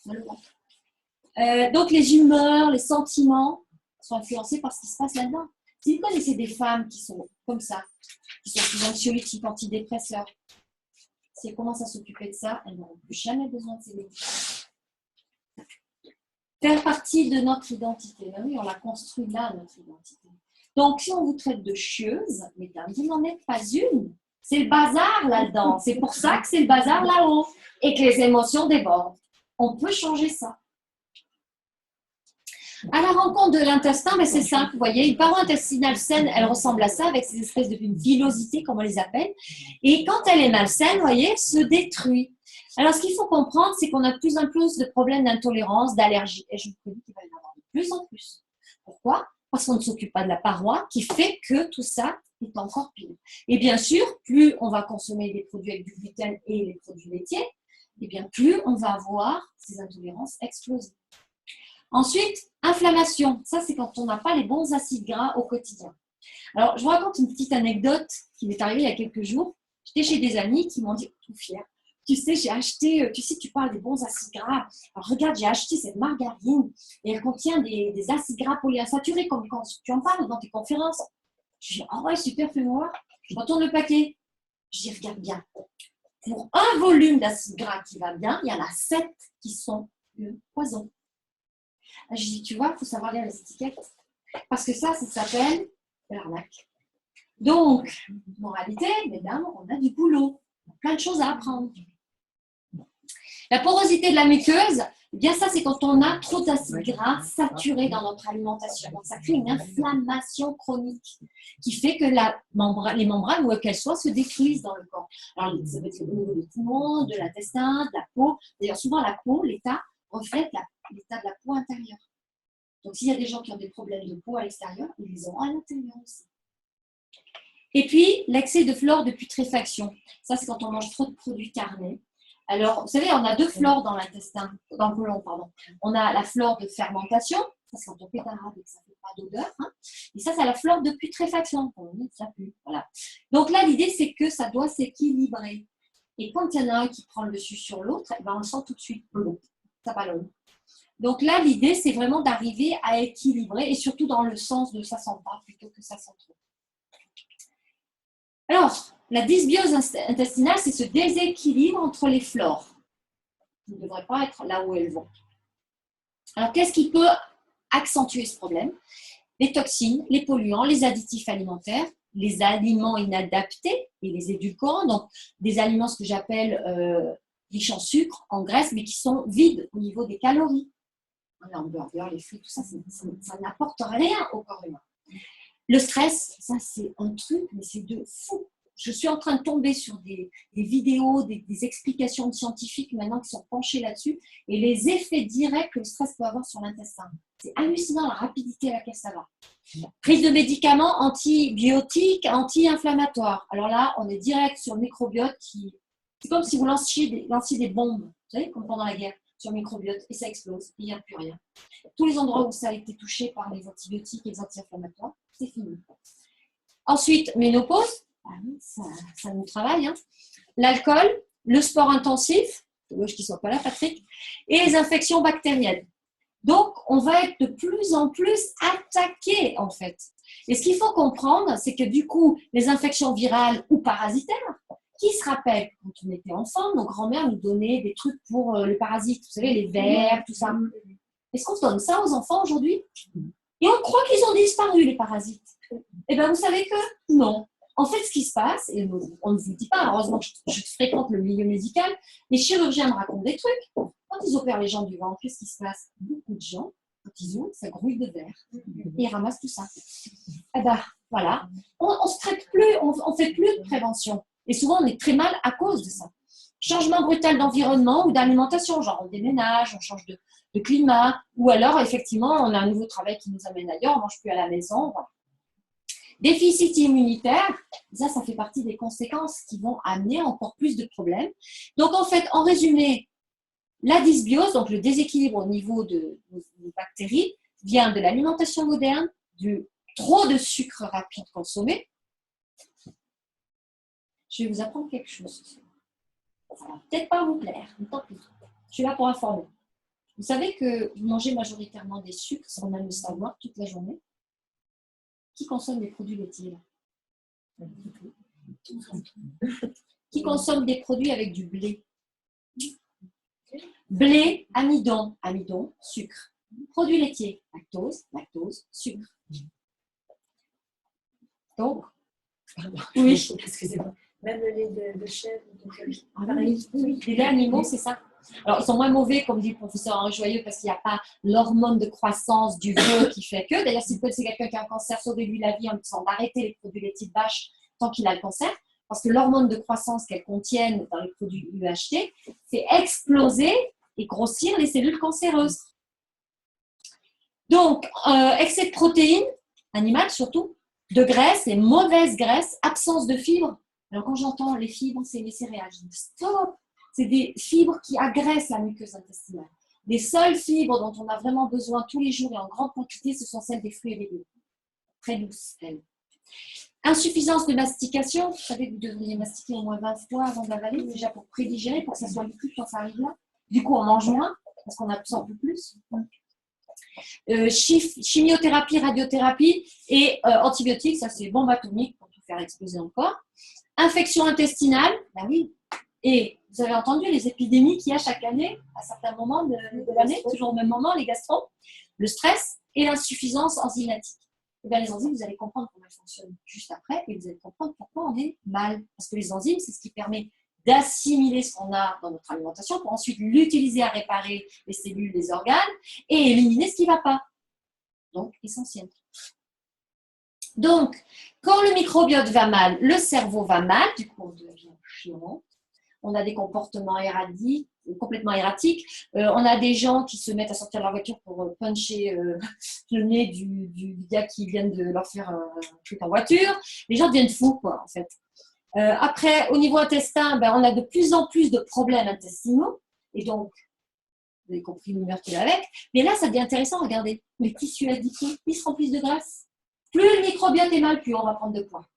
S4: Donc les humeurs, les sentiments sont influencés par ce qui se passe là-dedans. Si vous connaissez des femmes qui sont comme ça, qui sont sous anxiolytiques, antidépresseurs, si elles commencent à s'occuper de ça, elles n'auront plus jamais besoin de ces médicaments. Faire partie de notre identité. Ben oui, on la construit là, notre identité. Donc, si on vous traite de chieuse, mesdames, vous n'en êtes pas une. C'est le bazar là-dedans. C'est pour ça que c'est le bazar là-haut. Et que les émotions débordent. On peut changer ça. À la rencontre de l'intestin, ben c'est simple. Vous voyez, une paroi intestinale saine, elle ressemble à ça, avec ces espèces de villosités, comme on les appelle. Et quand elle est malsaine, vous voyez, elle se détruit. Alors, ce qu'il faut comprendre, c'est qu'on a de plus en plus de problèmes d'intolérance, d'allergie. Et je vous dis qu'il va y en avoir de plus en plus. Pourquoi? Parce qu'on ne s'occupe pas de la paroi, qui fait que tout ça est encore pire. Et bien sûr, plus on va consommer des produits avec du gluten et les produits laitiers, et bien plus on va avoir ces intolérances exploser. Ensuite, inflammation. Ça, c'est quand on n'a pas les bons acides gras au quotidien. Alors, je vous raconte une petite anecdote qui m'est arrivée il y a quelques jours. J'étais chez des amis qui m'ont dit, tout fier, tu sais, j'ai acheté, tu sais, tu parles des bons acides gras. Alors, regarde, j'ai acheté cette margarine et elle contient des acides gras polyinsaturés, comme quand tu en parles dans tes conférences. Je dis, ah ouais, super, fais-moi. Je retourne le paquet. Je dis, regarde bien. Pour un volume d'acides gras qui va bien, il y en a 7 qui sont le poison. Je dis, tu vois, il faut savoir lire les étiquettes. Parce que ça s'appelle l'arnaque. Donc, moralité, mesdames, on a du boulot. On a plein de choses à apprendre. La porosité de la muqueuse, eh bien ça, c'est quand on a trop d'acides gras saturés dans notre alimentation. Donc, ça crée une inflammation chronique qui fait que les membranes, où qu'elles soient, se détruisent dans le corps. Alors, ça peut être au niveau des poumons, de l'intestin, de la peau. D'ailleurs, souvent, la peau, l'état, reflète l'état de la peau intérieure. Donc, s'il y a des gens qui ont des problèmes de peau à l'extérieur, ils les ont à l'intérieur aussi. Et puis, l'excès de flore de putréfaction. Ça, c'est quand on mange trop de produits carnés. Alors, vous savez, on a 2 flores dans l'intestin, dans le côlon, pardon. On a la flore de fermentation, ça c'est quand on pétarade et que ça ne fait pas d'odeur. Hein. Et ça, c'est la flore de putréfaction. On dit ça pue. Voilà. Donc là, l'idée, c'est que ça doit s'équilibrer. Et quand il y en a un qui prend le dessus sur l'autre, eh ben, on le sent tout de suite. Ça ballonne. Donc là, l'idée, c'est vraiment d'arriver à équilibrer et surtout dans le sens de ça sent pas plutôt que ça sent trop. Alors, la dysbiose intestinale, c'est ce déséquilibre entre les flores. Elles ne devraient pas être là où elles vont. Alors, qu'est-ce qui peut accentuer ce problème? Les toxines, les polluants, les additifs alimentaires, les aliments inadaptés et les édulcorants. Donc, des aliments, ce que j'appelle riches en sucre, en graisse, mais qui sont vides au niveau des calories. Les hamburgers, les frites, tout ça, ça n'apporte rien au corps humain. Le stress, ça c'est un truc, mais c'est de fou. Je suis en train de tomber sur des vidéos, des explications de scientifiques maintenant qui sont penchés là-dessus et les effets directs que le stress peut avoir sur l'intestin. C'est hallucinant la rapidité à laquelle ça va. Prise de médicaments antibiotiques, anti-inflammatoires. Alors là, on est direct sur le microbiote qui... C'est comme si vous lanciez des bombes, vous savez, comme pendant la guerre. sur le microbiote et ça explose, il n'y a plus rien. Tous les endroits où ça a été touché par les antibiotiques et les anti-inflammatoires, c'est fini. Ensuite, ménopause, ça nous travaille, hein. L'alcool, le sport intensif, dommage qu'il ne soit pas là, Patrick, et les infections bactériennes. Donc, on va être de plus en plus attaqué, en fait. Et ce qu'il faut comprendre, c'est que du coup, les infections virales ou parasitaires, qui se rappelle, quand on était enfant, nos grands-mères nous donnaient des trucs pour les parasites, vous savez, les vers, tout ça. Est-ce qu'on donne ça aux enfants aujourd'hui? Et on croit qu'ils ont disparu, les parasites. Eh bien, vous savez que non. En fait, ce qui se passe, et on ne vous le dit pas, heureusement que je fréquente le milieu médical, les chirurgiens me racontent des trucs. Quand ils opèrent les gens du ventre, qu'est-ce qui se passe? Beaucoup de gens, quand ils ouvrent, ça grouille de verre. Et ils ramassent tout ça. Eh bien, voilà. On se traite plus, on fait plus de prévention. Et souvent, on est très mal à cause de ça. Changement brutal d'environnement ou d'alimentation, genre on déménage, on change de climat, ou alors, effectivement, on a un nouveau travail qui nous amène ailleurs, on ne mange plus à la maison. Voilà. Déficit immunitaire, ça fait partie des conséquences qui vont amener encore plus de problèmes. Donc, en fait, en résumé, la dysbiose, donc le déséquilibre au niveau des bactéries, vient de l'alimentation moderne, du trop de sucre rapide consommé. Je vais vous apprendre quelque chose. Ça va peut-être pas vous plaire, mais tant pis. Je suis là pour informer. Vous savez que vous mangez majoritairement des sucres sans même le savoir toute la journée. Qui consomme des produits laitiers là? Qui consomme des produits avec du blé? Blé, amidon, amidon, sucre. Produits laitiers, lactose, lactose, sucre. Donc, oui.
S5: Excusez-moi. Même le lait de chèvre,
S4: Oui, les laits animaux, c'est ça. Alors, ils sont moins mauvais, comme dit le professeur Henri Joyeux, parce qu'il n'y a pas l'hormone de croissance du veau qui fait que. D'ailleurs, si vous connaissez quelqu'un qui a un cancer, sauvez-lui la vie en lui disant d'arrêter les produits laitiers de vache tant qu'il a le cancer, parce que l'hormone de croissance qu'elles contiennent dans les produits UHT fait exploser et grossir les cellules cancéreuses. Donc, excès de protéines, animales surtout, de graisse, les mauvaises graisses, absence de fibres. Alors, quand j'entends les fibres, c'est les céréales, je dis stop! C'est des fibres qui agressent la muqueuse intestinale. Les seules fibres dont on a vraiment besoin tous les jours et en grande quantité, ce sont celles des fruits et légumes. Très douces, elles. Insuffisance de mastication. Vous savez que vous devriez mastiquer au moins 20 fois avant d'avaler, déjà pour prédigérer, pour que ça soit liquide quand ça arrive là. Du coup, on mange moins, parce qu'on absorbe plus. Chimiothérapie, radiothérapie et antibiotiques, ça c'est bombe atomique pour tout faire exploser encore. Infection intestinale, ben oui. Et vous avez entendu les épidémies qu'il y a chaque année, à certains moments de l'année, toujours au même moment, les gastro, le stress et l'insuffisance enzymatique. Et bien, les enzymes, vous allez comprendre comment elles fonctionnent juste après et vous allez comprendre pourquoi on est mal. Parce que les enzymes, c'est ce qui permet d'assimiler ce qu'on a dans notre alimentation pour ensuite l'utiliser à réparer les cellules, les organes et éliminer ce qui ne va pas. Donc, essentiel. Donc, quand le microbiote va mal, le cerveau va mal, du coup, on devient chiant. On a des comportements complètement erratiques. On a des gens qui se mettent à sortir de leur voiture pour puncher le nez du gars qui vient de leur faire un truc en voiture. Les gens deviennent fous, quoi, en fait. Après, au niveau intestin, on a de plus en plus de problèmes intestinaux. Et donc, vous avez compris l'humeur qu'il a avec. Mais là, ça devient intéressant. Regardez, les tissus adipeux, ils se remplissent de graisse. Plus le microbiote est mal, plus on va prendre de poids.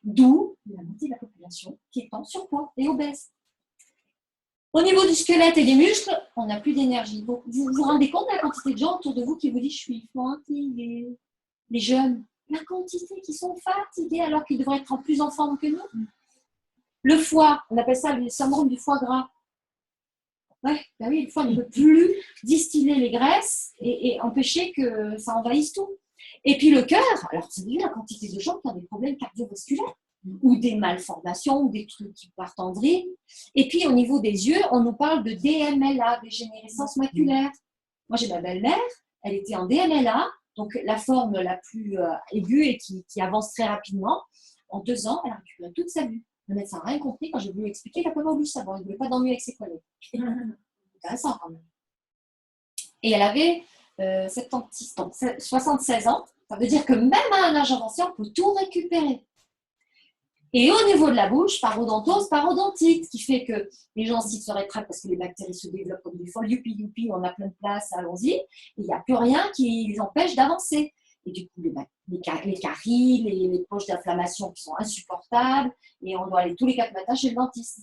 S4: D'où la moitié de la population qui est en surpoids et obèse. Au niveau du squelette et des muscles, on n'a plus d'énergie. Donc, vous vous rendez compte de la quantité de gens autour de vous qui vous disent « je suis fatigué ». Les jeunes, la quantité qui sont fatigués alors qu'ils devraient être plus en forme que nous. Le foie, on appelle ça le syndrome du foie gras. Ouais, ben oui, le foie ne peut plus distiller les graisses et empêcher que ça envahisse tout. Et puis le cœur, alors c'est vu la quantité de gens qui ont des problèmes cardiovasculaires ou des malformations ou des trucs qui partent en vrille. Et puis au niveau des yeux, on nous parle de DMLA, dégénérescence maculaire. Moi j'ai ma belle-mère, elle était en DMLA, donc la forme la plus aiguë et qui avance très rapidement. En 2 ans, elle a récupéré toute sa vue. Le médecin n'a rien compris quand j'ai voulu expliquer, il n'a pas voulu savoir, il ne voulait pas d'ennui avec ses collègues. Intéressant quand même. Et elle avait 76 ans. Ça veut dire que même à un âge avancé, on peut tout récupérer. Et au niveau de la bouche, parodontose, parodontite, qui fait que les gencives se rétractent parce que les bactéries se développent comme des folles. Youpi, youpi, on a plein de place, allons-y. Et il n'y a plus rien qui les empêche d'avancer. Et du coup, les caries, les poches d'inflammation qui sont insupportables. Et on doit aller tous les 4 matins chez le dentiste.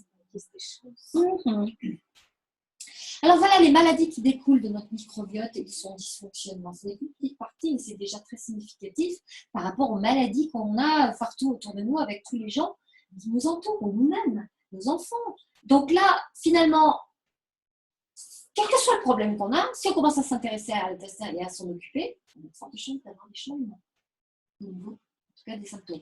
S4: Alors voilà les maladies qui découlent de notre microbiote et de son dysfonctionnement. C'est une petite partie, mais c'est déjà très significatif par rapport aux maladies qu'on a partout autour de nous avec tous les gens qui nous entourent, ou nous-mêmes, nos enfants. Donc là, finalement, quel que soit le problème qu'on a, si on commence à s'intéresser à l'intestin et à s'en occuper, on a de fortes chances d'avoir des changements. Au niveau, en tout cas, des symptômes.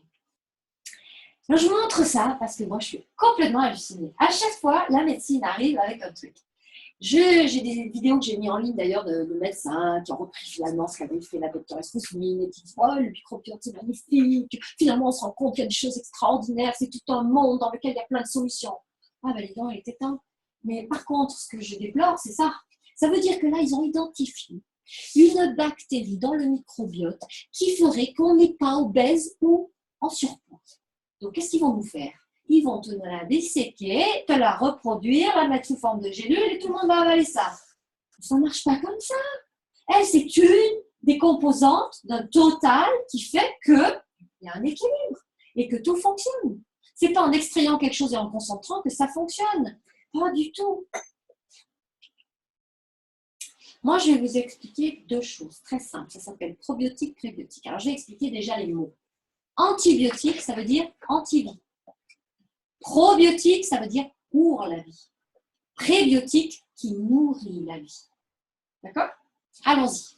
S4: Alors, je vous montre ça parce que moi, je suis complètement hallucinée. À chaque fois, la médecine arrive avec un truc. J'ai des vidéos que j'ai mis en ligne d'ailleurs de médecins qui ont repris finalement ce qu'avait fait la docteure Escousmine et qui disent oh, le microbiote c'est magnifique, finalement on se rend compte qu'il y a des choses extraordinaires, c'est tout un monde dans lequel il y a plein de solutions. Ah ben les dents, il était temps. Mais par contre, ce que je déplore, c'est ça. Ça veut dire que là, ils ont identifié une bactérie dans le microbiote qui ferait qu'on n'est pas obèse ou en surpoids. Donc qu'est-ce qu'ils vont nous faire? Ils vont te la disséquer, te la reproduire, la mettre sous forme de gélule et tout le monde va avaler ça. Ça ne marche pas comme ça. Elle, c'est une des composantes d'un total qui fait qu'il y a un équilibre et que tout fonctionne. Ce n'est pas en extrayant quelque chose et en concentrant que ça fonctionne. Pas du tout. Moi, je vais vous expliquer 2 choses très simples. Ça s'appelle probiotique, prébiotique. Alors, je vais expliquer déjà les mots. Antibiotique, ça veut dire anti-vie. Probiotique, ça veut dire pour la vie. Prébiotique, qui nourrit la vie. D'accord? Allons-y.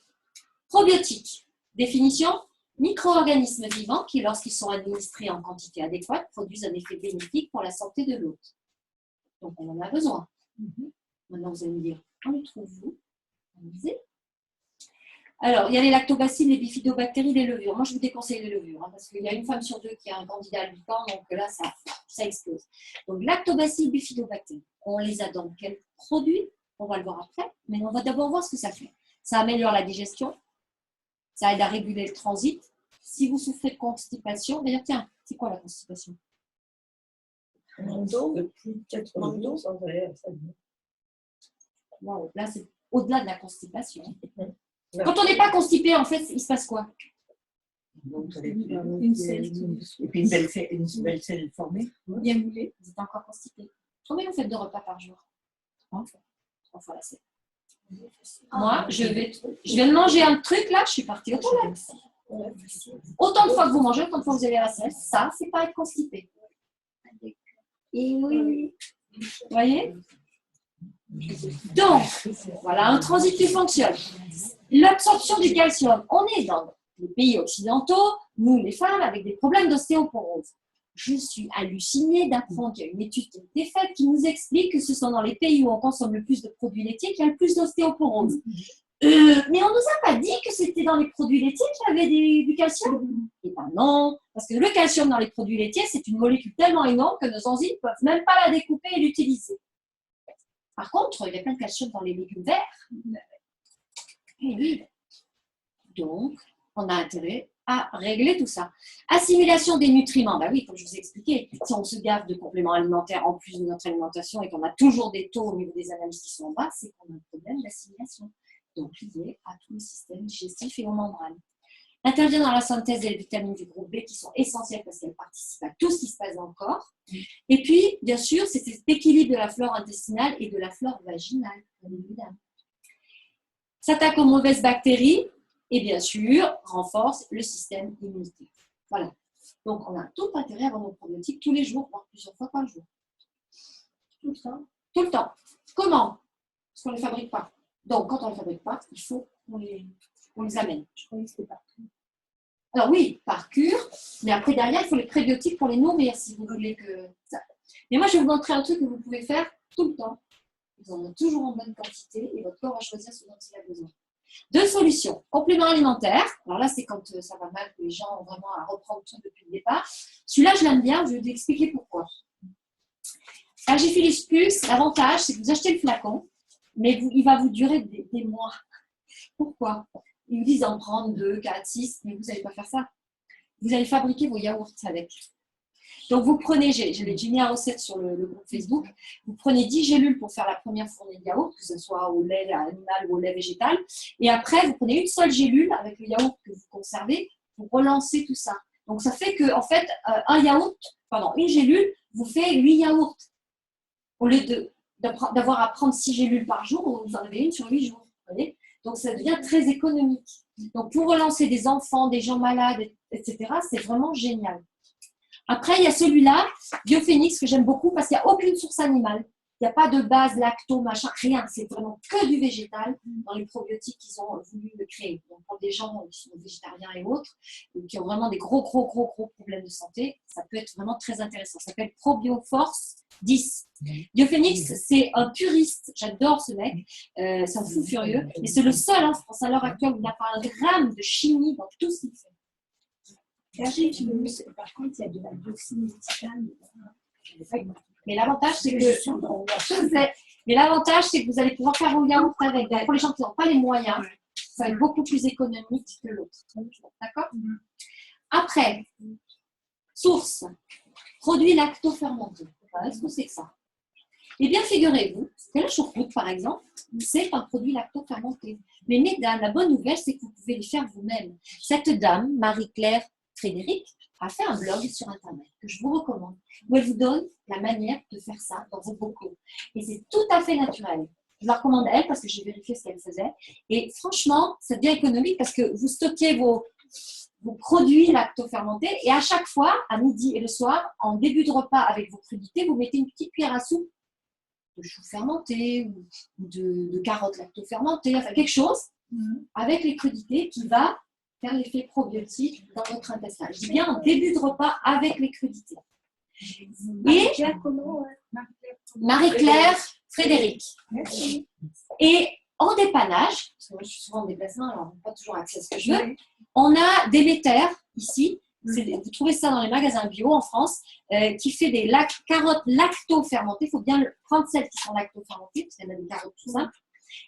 S4: Probiotique. Définition, micro-organismes vivants qui, lorsqu'ils sont administrés en quantité adéquate, produisent un effet bénéfique pour la santé de l'hôte. Donc, on en a besoin. Maintenant, vous allez me dire, on les trouve-vous? Alors, il y a les lactobacilles, les bifidobactéries, les levures. Moi, je vous déconseille les levures, parce qu'il y a une femme sur 2 qui a un candidat à 8 ans, donc là, ça explose. Donc, lactobacilles, bifidobactéries, on les a dans quel produit? On va le voir après, mais on va d'abord voir ce que ça fait. Ça améliore la digestion, ça aide à réguler le transit. Si vous souffrez de constipation, d'ailleurs, tiens, c'est quoi la constipation?
S3: Depuis 92 ans,
S4: Wow, là, c'est au-delà de la constipation. Quand on n'est pas constipé, en fait, il se passe quoi?
S3: Une selle. Et puis une belle selle formée.
S4: Bien moulée. Vous êtes encore constipé. Combien vous faites de repas par jour? 3 fois. 3 fois la selle. Moi, je viens de manger un truc là, je suis partie aux toilettes. Autant de fois que vous mangez, autant de fois que vous avez la selle. Ça, c'est pas être constipé. Et oui. Vous voyez? Donc, voilà un transit qui fonctionne. L'absorption du calcium. On est dans les pays occidentaux, nous les femmes, avec des problèmes d'ostéoporose. Je suis hallucinée d'apprendre qu'il y a une étude qui a été faite qui nous explique que ce sont dans les pays où on consomme le plus de produits laitiers qu'il y a le plus d'ostéoporose. Mais on ne nous a pas dit que c'était dans les produits laitiers qu'il y avait du calcium. Eh bien non, parce que le calcium dans les produits laitiers, c'est une molécule tellement énorme que nos enzymes ne peuvent même pas la découper et l'utiliser. Par contre, il y a plein de calcium dans les légumes verts. Donc, on a intérêt à régler tout ça. Assimilation des nutriments. Ben oui, comme je vous ai expliqué, si on se gave de compléments alimentaires en plus de notre alimentation et qu'on a toujours des taux au niveau des analyses qui sont bas, c'est qu'on a un problème d'assimilation. Donc, lié à tout le système digestif et aux membranes. Intervient dans la synthèse des vitamines du groupe B qui sont essentielles parce qu'elles participent à tout ce qui se passe dans le corps. Et puis, bien sûr, c'est cet équilibre de la flore intestinale et de la flore vaginale, bien évidemment. S'attaque aux mauvaises bactéries et bien sûr, renforce le système immunitaire. Voilà. Donc, on a tout intérêt à avoir nos probiotiques tous les jours, voire plusieurs fois par jour. Tout le temps. Tout le temps. Comment? Parce qu'on ne les fabrique pas. Donc, quand on ne les fabrique pas, il faut qu'on les amène. Je crois que c'était partout. Alors oui, par cure, mais après derrière, il faut les prébiotiques pour les nourrir si vous voulez que ça. Mais moi, je vais vous montrer un truc que vous pouvez faire tout le temps. Vous en avez toujours en bonne quantité et votre corps va choisir ce dont il a besoin. 2 solutions. Compléments alimentaires. Alors là, c'est quand ça va mal, que les gens ont vraiment à reprendre tout depuis le départ. Celui-là, je l'aime bien, je vais vous expliquer pourquoi. Agifilis Plus, l'avantage, c'est que vous achetez le flacon, mais il va vous durer des mois. Pourquoi? Ils vous disent d'en prendre 2, 4, 6, mais vous n'allez pas faire ça. Vous allez fabriquer vos yaourts avec. Donc, vous prenez, j'ai mis la recette sur le groupe Facebook, vous prenez 10 gélules pour faire la première fournée de yaourt, que ce soit au lait animal ou au lait végétal. Et après, vous prenez une seule gélule avec le yaourt que vous conservez pour relancer tout ça. Donc, ça fait que, en fait, une gélule vous fait 8 yaourts. Au lieu d'avoir à prendre 6 gélules par jour, vous en avez une sur 8 jours. Vous voyez, donc, ça devient très économique. Donc, pour relancer des enfants, des gens malades, etc., c'est vraiment génial. Après, il y a celui-là, Biophénix, que j'aime beaucoup parce qu'il n'y a aucune source animale. Il n'y a pas de base, lacto, machin, rien. C'est vraiment que du végétal dans les probiotiques qu'ils ont voulu créer. Donc, pour des gens qui sont végétariens et autres, qui ont vraiment des gros problèmes de santé, ça peut être vraiment très intéressant. Ça s'appelle ProbioForce 10. Biophénix, c'est un puriste. J'adore ce mec. C'est un fou furieux. Et c'est le seul en France à l'heure actuelle où il n'y a pas un gramme de chimie dans tout ce qu'il fait.
S1: Par contre, il y a de la dioxine médicale.
S4: Mais l'avantage, c'est que vous allez pouvoir faire un yaourt avec. Pour les gens qui n'ont pas les moyens, ça va être beaucoup plus économique que l'autre. D'accord? Après, source, produits lactofermentés. Est-ce que c'est ça? Eh bien, figurez-vous que la choucroute, par exemple, c'est un produit lactofermenté. Mais mesdames, la bonne nouvelle, c'est que vous pouvez les faire vous-même. Cette dame, Marie-Claire Frédéric, a fait un blog sur Internet que je vous recommande, où elle vous donne la manière de faire ça dans vos bocaux. Et c'est tout à fait naturel. Je la recommande à elle parce que j'ai vérifié ce qu'elle faisait. Et franchement, c'est bien économique parce que vous stockez vos produits lactofermentés et à chaque fois, à midi et le soir, en début de repas avec vos crudités, vous mettez une petite cuillère à soupe de choux fermentés ou de carottes lactofermentées, enfin quelque chose avec les crudités qui va faire l'effet probiotique dans votre intestin. Je dis bien en début de repas avec les crudités. Et Marie-Claire Frédéric.
S5: Merci.
S4: Et en dépannage, parce que moi je suis souvent en déplacement, alors je n'ai pas toujours accès à ce que je veux, on a Déméter ici. Vous trouvez ça dans les magasins bio en France, qui fait des carottes lacto-fermentées. Il faut bien prendre celles qui sont lacto-fermentées, parce qu'il y en a des carottes tout simples.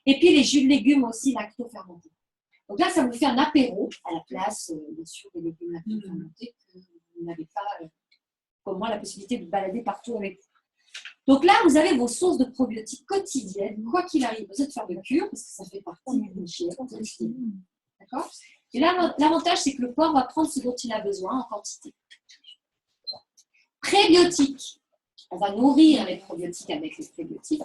S4: Et puis les jus de légumes aussi lacto-fermentés. Donc là, ça vous fait un apéro à la place, bien sûr, des légumes lacto-fermentés que vous n'avez pas, comme moi, la possibilité de balader partout avec vous. Donc là, vous avez vos sources de probiotiques quotidiennes, quoi qu'il arrive. Vous êtes faire de cure, parce que ça fait partie de chez D'accord? Et là, l'avantage, c'est que le corps va prendre ce dont il a besoin en quantité. Prébiotiques. On va nourrir les probiotiques avec les prébiotiques.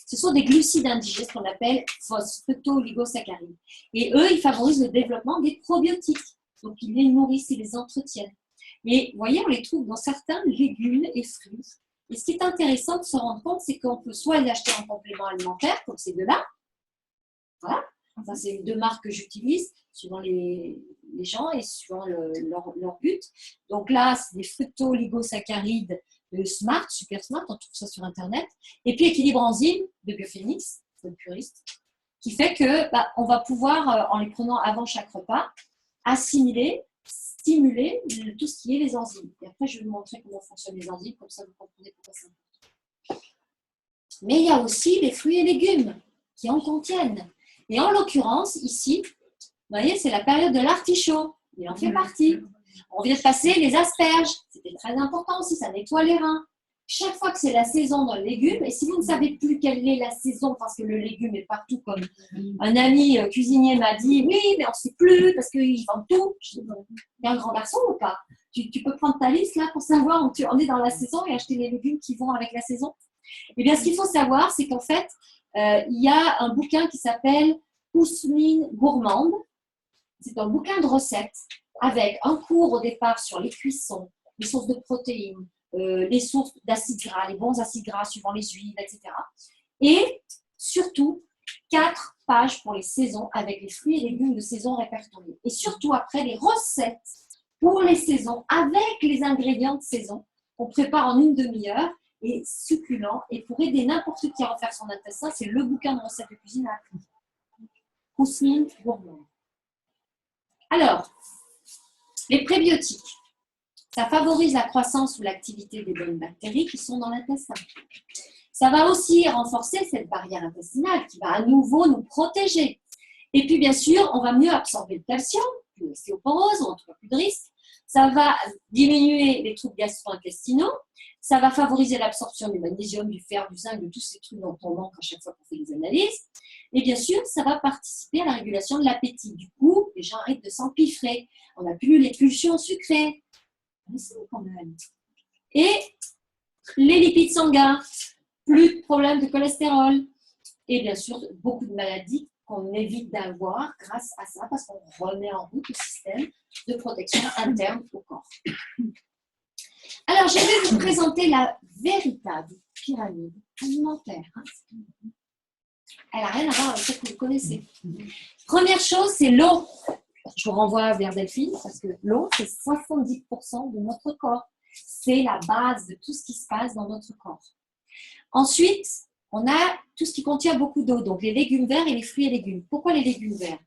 S4: Ce sont des glucides indigènes qu'on appelle phosphotoligosaccharides. Et eux, ils favorisent le développement des probiotiques. Donc, ils les nourrissent, ils les entretiennent. Et vous voyez, on les trouve dans certains légumes et fruits. Et ce qui est intéressant de se rendre compte, c'est qu'on peut soit les acheter en complément alimentaire, comme ces deux-là. Voilà. Ça, c'est deux marques que j'utilise, suivant les gens et suivant leur but. Donc là, c'est des fructoligosaccharides de Smart, Super Smart, on trouve ça sur Internet. Et puis Équilibre Enzyme de Biophénix, c'est le puriste, qui fait que on va pouvoir, en les prenant avant chaque repas, assimiler, stimuler tout ce qui est les enzymes. Et après, je vais vous montrer comment fonctionnent les enzymes, comme ça vous comprenez pourquoi c'est important. Mais il y a aussi les fruits et légumes qui en contiennent. Et en l'occurrence, ici, vous voyez, c'est la période de l'artichaut. Il en fait partie. On vient de passer les asperges. C'était très important aussi, ça nettoie les reins. Chaque fois que c'est la saison dans le légume, et si vous ne savez plus quelle est la saison parce que le légume est partout, comme un ami cuisinier m'a dit, oui, mais on ne sait plus parce qu'ils vendent tout. Je dis, bon, il y a un grand garçon ou pas? Tu peux prendre ta liste là pour savoir où tu en es dans la saison et acheter les légumes qui vont avec la saison. Eh bien, ce qu'il faut savoir, c'est qu'en fait, il y a un bouquin qui s'appelle Ousmine Gourmande. C'est un bouquin de recettes avec un cours au départ sur les cuissons, les sources de protéines, les sources d'acides gras, les bons acides gras suivant les huiles, etc. Et surtout, 4 pages pour les saisons avec les fruits et légumes de saison répertoriés. Et surtout après, les recettes pour les saisons avec les ingrédients de saison qu'on prépare en une demi-heure et succulent. Et pour aider n'importe qui à refaire son intestin, c'est le bouquin de recettes de cuisine à apprendre. Ousmine Gourmande. Alors, les prébiotiques, ça favorise la croissance ou l'activité des bonnes bactéries qui sont dans l'intestin. Ça va aussi renforcer cette barrière intestinale qui va à nouveau nous protéger. Et puis, bien sûr, on va mieux absorber le calcium, plus l'ostéoporose, on ne trouve plus de risque. Ça va diminuer les troubles gastro-intestinaux. Ça va favoriser l'absorption du magnésium, du fer, du zinc, de tous ces trucs dont on manque à chaque fois qu'on fait des analyses. Et bien sûr, ça va participer à la régulation de l'appétit. Du coup, les gens arrêtent de s'empiffrer. On n'a plus les pulsions sucrées. Quand même. Et les lipides sanguins, plus de problèmes de cholestérol. Et bien sûr, beaucoup de maladies qu'on évite d'avoir grâce à ça, parce qu'on remet en route le système de protection interne au corps. Alors, je vais vous présenter la véritable pyramide alimentaire. Elle n'a rien à voir avec ce que vous connaissez. Première chose, c'est l'eau. Je vous renvoie vers Delphine, parce que l'eau, c'est 70% de notre corps. C'est la base de tout ce qui se passe dans notre corps. Ensuite, on a tout ce qui contient beaucoup d'eau, donc les légumes verts et les fruits et légumes. Pourquoi les légumes verts?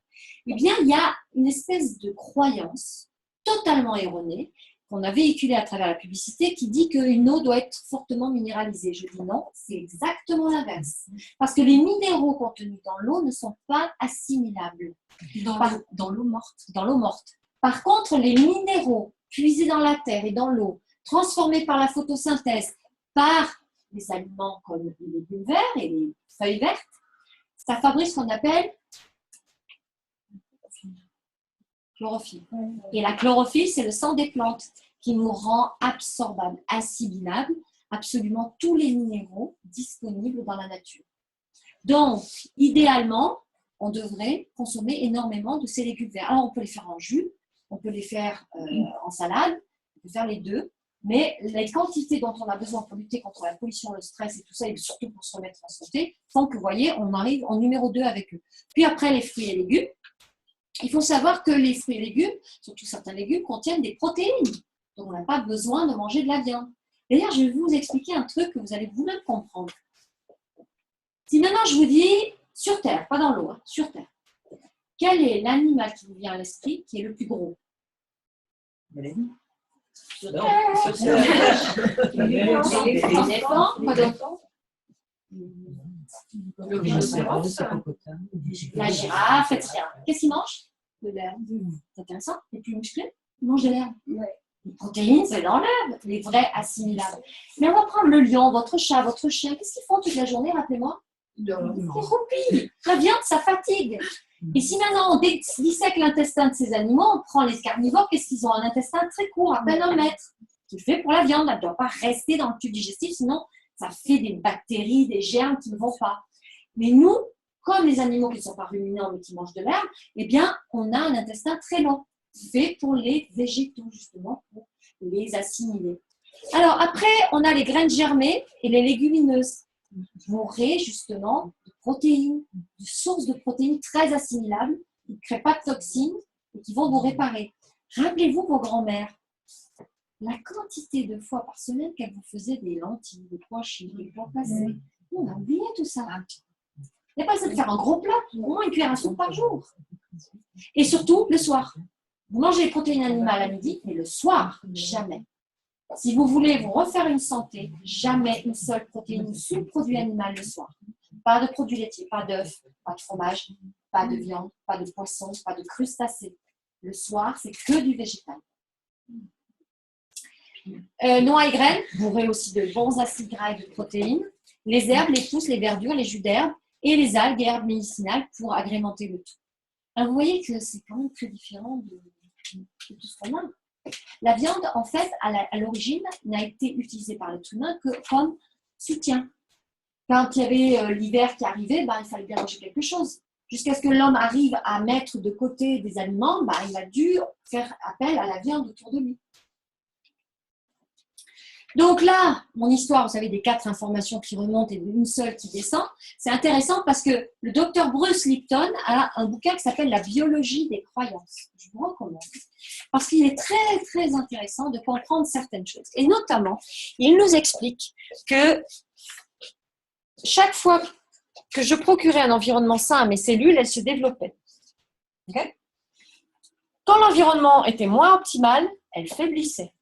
S4: Eh bien, il y a une espèce de croyance totalement erronée qu'on a véhiculée à travers la publicité qui dit qu'une eau doit être fortement minéralisée. Je dis non, c'est exactement l'inverse. Parce que les minéraux contenus dans l'eau ne sont pas assimilables.
S2: Dans l'eau morte.
S4: Dans l'eau morte. Par contre, les minéraux puisés dans la terre et dans l'eau, transformés par la photosynthèse, par les aliments comme les légumes verts et les feuilles vertes, ça fabrique ce qu'on appelle chlorophylle. Et la chlorophylle, c'est le sang des plantes qui nous rend absorbables, assimilables, absolument tous les minéraux disponibles dans la nature. Donc, idéalement, on devrait consommer énormément de ces légumes verts. Alors, on peut les faire en jus, on peut les faire en salade, on peut faire les deux. Mais les quantités dont on a besoin pour lutter contre la pollution, le stress et tout ça, et surtout pour se remettre en santé, font que, vous voyez, on arrive en numéro 2 avec eux. Puis après, les fruits et légumes. Il faut savoir que les fruits et légumes, surtout certains légumes, contiennent des protéines. Donc, on n'a pas besoin de manger de la viande. D'ailleurs, je vais vous expliquer un truc que vous allez vous-même comprendre. Si maintenant je vous dis, sur Terre, pas dans l'eau, hein, sur Terre, quel est l'animal qui vous vient à l'esprit qui est le plus gros? L'éléphant, quoi d'autre? La girafe, etc. Qu'est-ce qu'ils mangent?
S1: De l'herbe.
S4: C'est intéressant. Les plus musclés, ils mangent de l'herbe.
S1: Ouais.
S4: Les protéines, c'est dans l'herbe, les vrais assimilables. Mais on va prendre le lion, votre chat, votre chien. Qu'est-ce qu'ils font toute la journée, rappelez-moi? Ils roupillent. La viande, ça fatigue. Et si maintenant on dissèque l'intestin de ces animaux, on prend les carnivores, qu'est-ce qu'ils ont? Un intestin très court, à peine 1 mètre, qui est fait pour la viande. Elle ne doit pas rester dans le tube digestif, sinon ça fait des bactéries, des germes qui ne vont pas. Mais nous, comme les animaux qui ne sont pas ruminants mais qui mangent de l'herbe, eh bien, on a un intestin très long, fait pour les végétaux, justement, pour les assimiler. Alors après, on a les graines germées et les légumineuses, bourrées justement de protéines, de sources de protéines très assimilables, qui ne créent pas de toxines et qui vont vous réparer. Rappelez-vous vos grands-mères, la quantité de fois par semaine qu'elles vous faisaient des lentilles, des pois chiches, des pois cassés. On a oublié tout ça. Il n'y a pas besoin de faire un gros plat, au moins une cuillère à soupe par jour. Et surtout, le soir. Vous mangez les protéines animales à midi, mais le soir, jamais. Si vous voulez vous refaire une santé, jamais une seule protéine ou sous-produit animal le soir. Pas de produits laitiers, pas d'œufs, pas de fromage, pas de viande, pas de poisson, pas de crustacés. Le soir, c'est que du végétal. Noix et graines, bourrées aussi de bons acides gras et de protéines. Les herbes, les pousses, les verdures, les jus d'herbe et les algues et herbes médicinales pour agrémenter le tout. Alors, vous voyez que c'est quand même très différent de tout ce qu'on a. La viande, en fait, à l'origine, n'a été utilisée par l'être humain que comme soutien. Quand il y avait l'hiver qui arrivait, il fallait bien manger quelque chose. Jusqu'à ce que l'homme arrive à mettre de côté des aliments, il a dû faire appel à la viande autour de lui. Donc là, mon histoire, vous savez, des 4 informations qui remontent et d'une seule qui descend, c'est intéressant parce que le docteur Bruce Lipton a un bouquin qui s'appelle « La biologie des croyances ». Je vous recommande parce qu'il est très, très intéressant de comprendre certaines choses. Et notamment, il nous explique que chaque fois que je procurais un environnement sain à mes cellules, elles se développaient. Okay? Quand l'environnement était moins optimal, elles faiblissaient.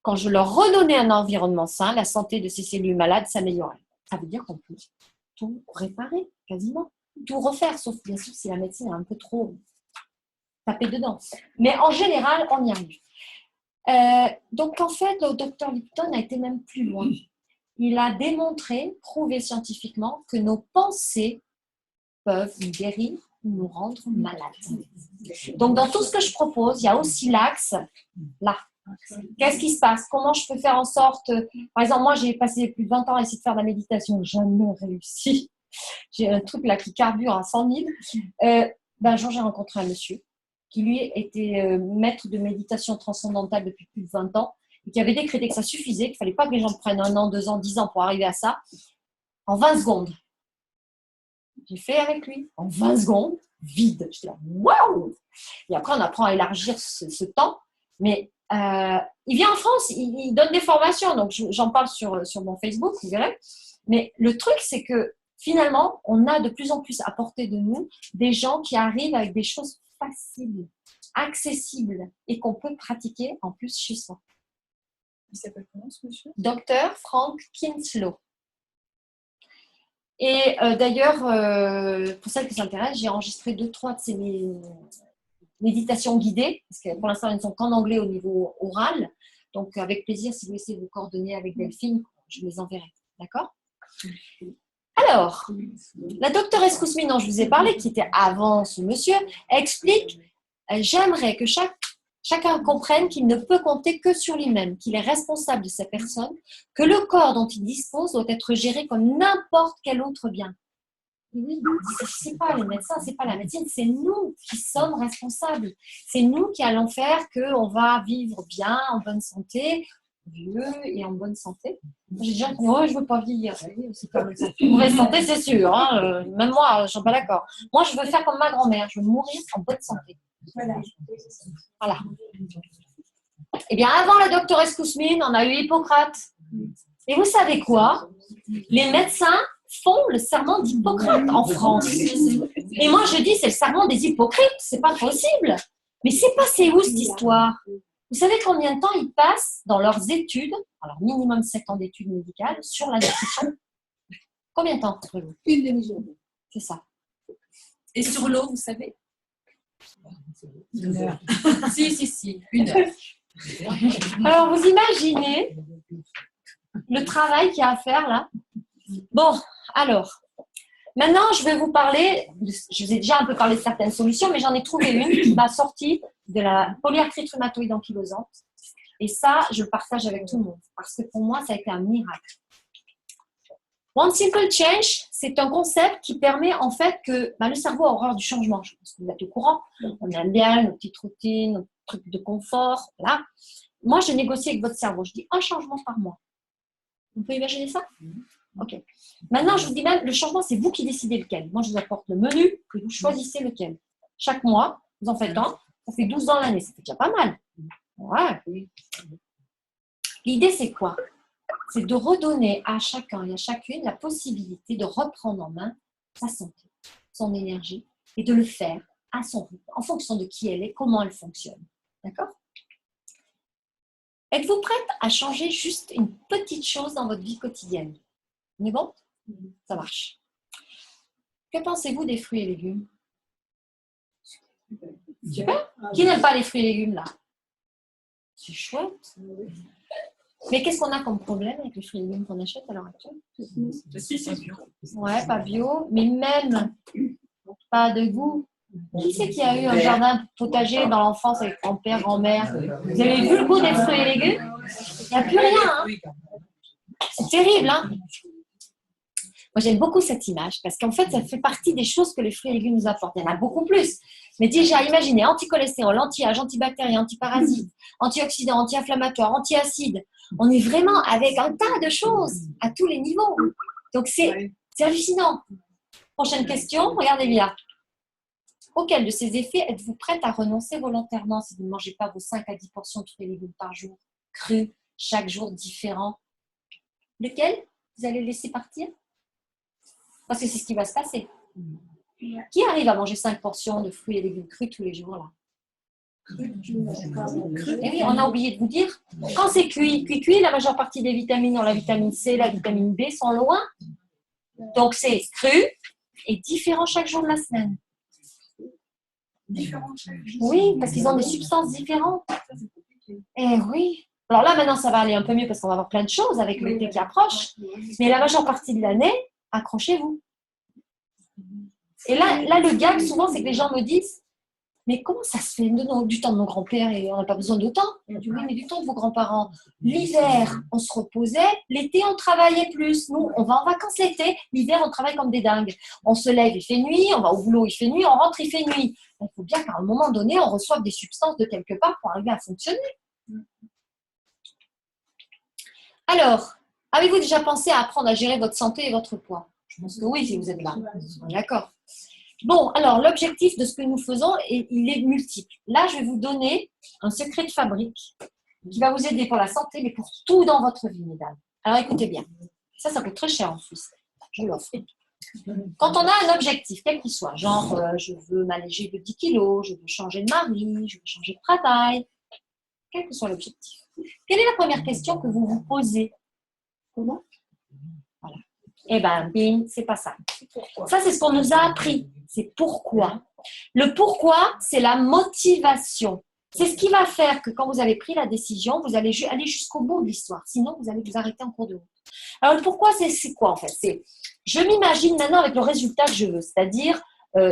S4: Quand je leur redonnais un environnement sain, la santé de ces cellules malades s'améliorait. Ça veut dire qu'on peut tout réparer, quasiment. Tout refaire, sauf bien sûr si la médecine est un peu trop
S2: taper dedans. Mais en général, on y arrive. Donc, en fait, le docteur Lipton a été même plus loin. Il a démontré, prouvé scientifiquement, que nos pensées peuvent nous guérir ou nous rendre malades. Donc, dans tout ce que je propose, il y a aussi l'axe là. Qu'est-ce qui se passe? Comment je peux faire en sorte... Par exemple, moi, j'ai passé plus de 20 ans à essayer de faire de la méditation. Jamais réussi. J'ai un truc là qui carbure à 100 000. Un jour, j'ai rencontré un monsieur qui, lui, était maître de méditation transcendantale depuis plus de 20 ans et qui avait décrété que ça suffisait, qu'il ne fallait pas que les gens prennent 1 an, 2 ans, 10 ans pour arriver à ça, en 20 secondes. J'ai fait avec lui, en 20 secondes, vide. J'étais là, waouh! Et après, on apprend à élargir ce temps. Mais il vient en France, il donne des formations, donc j'en parle sur mon Facebook, vous verrez. Mais le truc, c'est que finalement, on a de plus en plus à portée de nous des gens qui arrivent avec des choses faciles, accessibles et qu'on peut pratiquer en plus chez soi.
S5: Il s'appelle comment ce monsieur?
S2: Docteur Frank Kinslow. Et d'ailleurs, pour celles qui s'intéressent, j'ai enregistré 2-3 de ces méditations guidées, parce que pour l'instant, elles ne sont qu'en anglais au niveau oral. Donc, avec plaisir, si vous laissez vos coordonnées avec Delphine, je les enverrai. D'accord? Alors, la docteuresse Kousmine dont je vous ai parlé, qui était avant ce monsieur, explique « J'aimerais que chacun comprenne qu'il ne peut compter que sur lui-même, qu'il est responsable de sa personne, que le corps dont il dispose doit être géré comme n'importe quel autre bien. » Oui, c'est pas les médecins, c'est pas la médecine, c'est nous qui sommes responsables. C'est nous qui allons faire qu'on va vivre bien, en bonne santé, vieux et en bonne santé. J'ai des gens qui disent « Ouais, je veux pas vieillir. » C'est comme ça. Mauvaise santé, c'est sûr. Hein. Même moi, je ne suis pas d'accord. Moi, je veux faire comme ma grand-mère. Je veux mourir en bonne santé. Voilà. Eh bien, avant la doctoresse Kousmine, on a eu Hippocrate. Et vous savez quoi? Les médecins font le serment d'Hippocrate en France. Et moi, je dis, c'est le serment des hypocrites. C'est pas possible. Mais c'est passé où cette histoire? Vous savez combien de temps ils passent dans leurs études, alors minimum 7 ans d'études médicales, sur la nutrition? Combien de temps?
S1: Une demi-journée.
S2: C'est ça.
S1: Et sur l'eau, vous savez?
S3: 1 heure.
S1: Si, 1 heure.
S2: Alors, vous imaginez le travail qu'il y a à faire là? Bon, alors, maintenant, je vais vous parler, je vous ai déjà un peu parlé de certaines solutions, mais j'en ai trouvé une qui m'a sorti de la polyarthrite rhumatoïde ankylosante. Et ça, je le partage avec tout le monde, parce que pour moi, ça a été un miracle. One Simple Change, c'est un concept qui permet en fait que le cerveau a horreur du changement. Je pense que vous êtes au courant. On aime bien nos petites routines, nos trucs de confort. Voilà. Moi, je négocie avec votre cerveau. Je dis un changement par mois. Vous pouvez imaginer ça? Ok. Maintenant, je vous dis même, le changement, c'est vous qui décidez lequel. Moi, je vous apporte le menu et vous choisissez lequel. Chaque mois, vous en faites un. Ça fait 12 dans l'année. Ça fait déjà pas mal. Ouais. L'idée, c'est quoi? C'est de redonner à chacun et à chacune la possibilité de reprendre en main sa santé, son énergie et de le faire à son rythme, en fonction de qui elle est, comment elle fonctionne. D'accord? Êtes-vous prête à changer juste une petite chose dans votre vie quotidienne? On est bon? Ça marche. Que pensez-vous des fruits et légumes? Super. Qui n'aime pas les fruits et légumes là? C'est chouette. Mais qu'est-ce qu'on a comme problème avec les fruits et légumes qu'on achète à l'heure actuelle?
S3: Si, c'est bio.
S2: Ouais, pas bio, mais même pas de goût. Qui c'est qui a eu un jardin potager dans l'enfance avec grand-père, grand-mère? Vous avez vu le goût des fruits et légumes? Il n'y a plus rien, hein? C'est terrible, hein? Moi, j'aime beaucoup cette image parce qu'en fait, ça fait partie des choses que les fruits et légumes nous apportent. Il y en a beaucoup plus. Mais déjà, imaginez, anticholestérol, anti-âge, antibactérien, antiparasite, antioxydant, anti-inflammatoire, antiacide. On est vraiment avec un tas de choses à tous les niveaux. Donc, c'est hallucinant. Prochaine question, regardez bien. Auquel de ces effets êtes-vous prête à renoncer volontairement si vous ne mangez pas vos 5 à 10 portions de fruits et légumes par jour, crus, chaque jour différent? Lequel vous allez laisser partir? Parce que c'est ce qui va se passer. Qui arrive à manger 5 portions de fruits et légumes crus tous les jours là? Et oui, on a oublié de vous dire, quand c'est cuit, la majeure partie des vitamines, la vitamine C, la vitamine B sont loin. Donc c'est cru et différent chaque jour de la semaine.
S5: Différents chaque jour.
S2: Oui, parce qu'ils ont des substances différentes.
S5: Ça, c'est compliqué.
S2: Eh oui. Alors là, maintenant, ça va aller un peu mieux parce qu'on va avoir plein de choses avec l'été qui approche. Mais la majeure partie de l'année, accrochez-vous. Et là, le gag, souvent, c'est que les gens me disent mais comment ça se fait du temps de nos grands-pères et on n'a pas besoin d'autant? Je dis oui, mais du temps de vos grands-parents. L'hiver, on se reposait. L'été, on travaillait plus. Nous, on va en vacances l'été. L'hiver, on travaille comme des dingues. On se lève, il fait nuit. On va au boulot, il fait nuit. On rentre, il fait nuit. Il faut bien qu'à un moment donné, on reçoive des substances de quelque part pour arriver à fonctionner. Alors, avez-vous déjà pensé à apprendre à gérer votre santé et votre poids? Je pense que oui, si vous êtes là. D'accord. Bon, alors, l'objectif de ce que nous faisons, il est multiple. Là, je vais vous donner un secret de fabrique qui va vous aider pour la santé, mais pour tout dans votre vie, mesdames. Alors, écoutez bien. Ça coûte très cher en Suisse. Je vous l'offre. Quand on a un objectif, quel qu'il soit, genre, je veux m'alléger de 10 kilos, je veux changer de mari, je veux changer de travail, quel que soit l'objectif. Quelle est la première question que vous vous posez? Comment? Voilà. Eh bien, bing, c'est pas ça. Ça, c'est ce qu'on nous a appris. C'est pourquoi. Le pourquoi, c'est la motivation. C'est ce qui va faire que quand vous avez pris la décision, vous allez aller jusqu'au bout de l'histoire. Sinon, vous allez vous arrêter en cours de route. Alors, le pourquoi, c'est quoi en fait? C'est, je m'imagine maintenant avec le résultat que je veux. C'est-à-dire,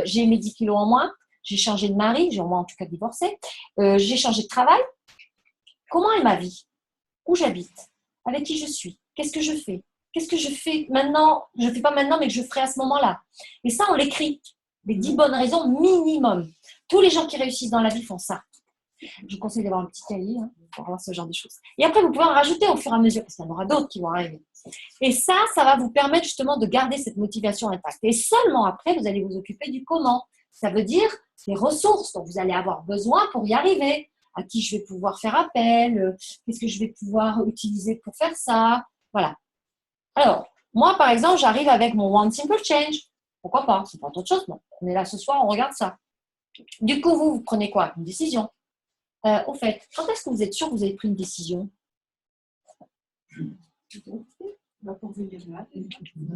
S2: j'ai mes 10 kilos en moins, j'ai changé de mari, j'ai au moins en tout cas divorcé, j'ai changé de travail. Comment est ma vie? Où j'habite? Avec qui je suis? Qu'est-ce que je fais? Qu'est-ce que je fais maintenant? Je ne fais pas maintenant, mais que je ferai à ce moment-là. Et ça, on l'écrit. Les 10 bonnes raisons minimum. Tous les gens qui réussissent dans la vie font ça. Je vous conseille d'avoir un petit cahier pour voir ce genre de choses. Et après, vous pouvez en rajouter au fur et à mesure, parce qu'il y en aura d'autres qui vont arriver. Et ça va vous permettre justement de garder cette motivation intacte. Et seulement après, vous allez vous occuper du comment. Ça veut dire les ressources dont vous allez avoir besoin pour y arriver. À qui je vais pouvoir faire appel, qu'est-ce que je vais pouvoir utiliser pour faire ça. Voilà. Alors, moi, par exemple, j'arrive avec mon One Simple Change. Pourquoi pas? C'est pas autre chose, non. On est là ce soir, on regarde ça. Du coup, vous prenez quoi? Une décision. Au fait, quand est-ce que vous êtes sûr que vous avez pris une décision?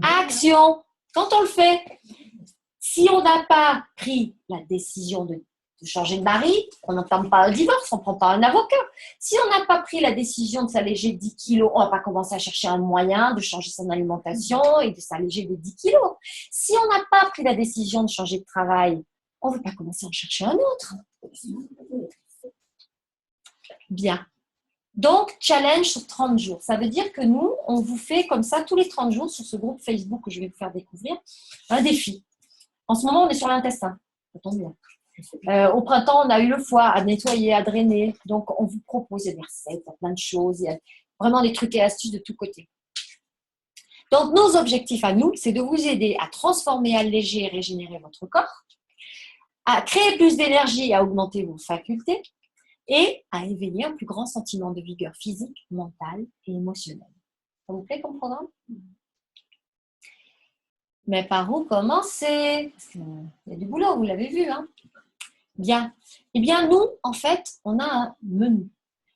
S2: Action! Quand on le fait, si on n'a pas pris la décision de changer de mari, on n'entame pas un divorce, on ne prend pas un avocat. Si on n'a pas pris la décision de s'alléger de 10 kilos, on ne va pas commencer à chercher un moyen de changer son alimentation et de s'alléger de 10 kilos. Si on n'a pas pris la décision de changer de travail, on ne veut pas commencer à en chercher un autre. Bien. Donc, challenge sur 30 jours. Ça veut dire que nous, on vous fait comme ça tous les 30 jours sur ce groupe Facebook que je vais vous faire découvrir, un défi. En ce moment, on est sur l'intestin. Ça tombe bien. Au printemps, on a eu le foie à nettoyer, à drainer. Donc, on vous propose des recettes, plein de choses. Il y a vraiment des trucs et astuces de tous côtés. Donc, nos objectifs à nous, c'est de vous aider à transformer, alléger et régénérer votre corps, à créer plus d'énergie et à augmenter vos facultés et à éveiller un plus grand sentiment de vigueur physique, mentale et émotionnelle. Ça vous plaît comme programme? Mais par où commencer? Il y a du boulot, vous l'avez vu, hein? Bien. Eh bien, nous, en fait, on a un menu.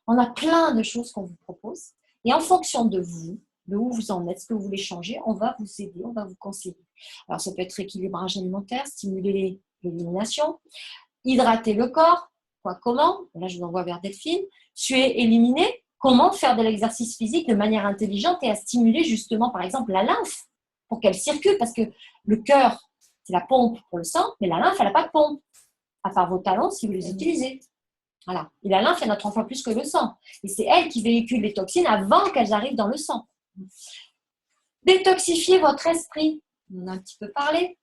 S2: On a plein de choses qu'on vous propose. Et en fonction de vous, de où vous en êtes, ce que vous voulez changer, on va vous aider, on va vous conseiller. Alors, ça peut être rééquilibrage alimentaire, stimuler l'élimination, hydrater le corps, quoi, comment? Là, je vous envoie vers Delphine. Suer, éliminer, comment faire de l'exercice physique de manière intelligente et à stimuler justement, par exemple, la lymphe pour qu'elle circule, parce que le cœur, c'est la pompe pour le sang, mais la lymphe, elle n'a pas de pompe. À part vos talons si vous les utilisez. Voilà. Et la lymphe, il y en a 3 fois plus que le sang. Et c'est elle qui véhicule les toxines avant qu'elles arrivent dans le sang. Détoxifiez votre esprit. On en a un petit peu parlé.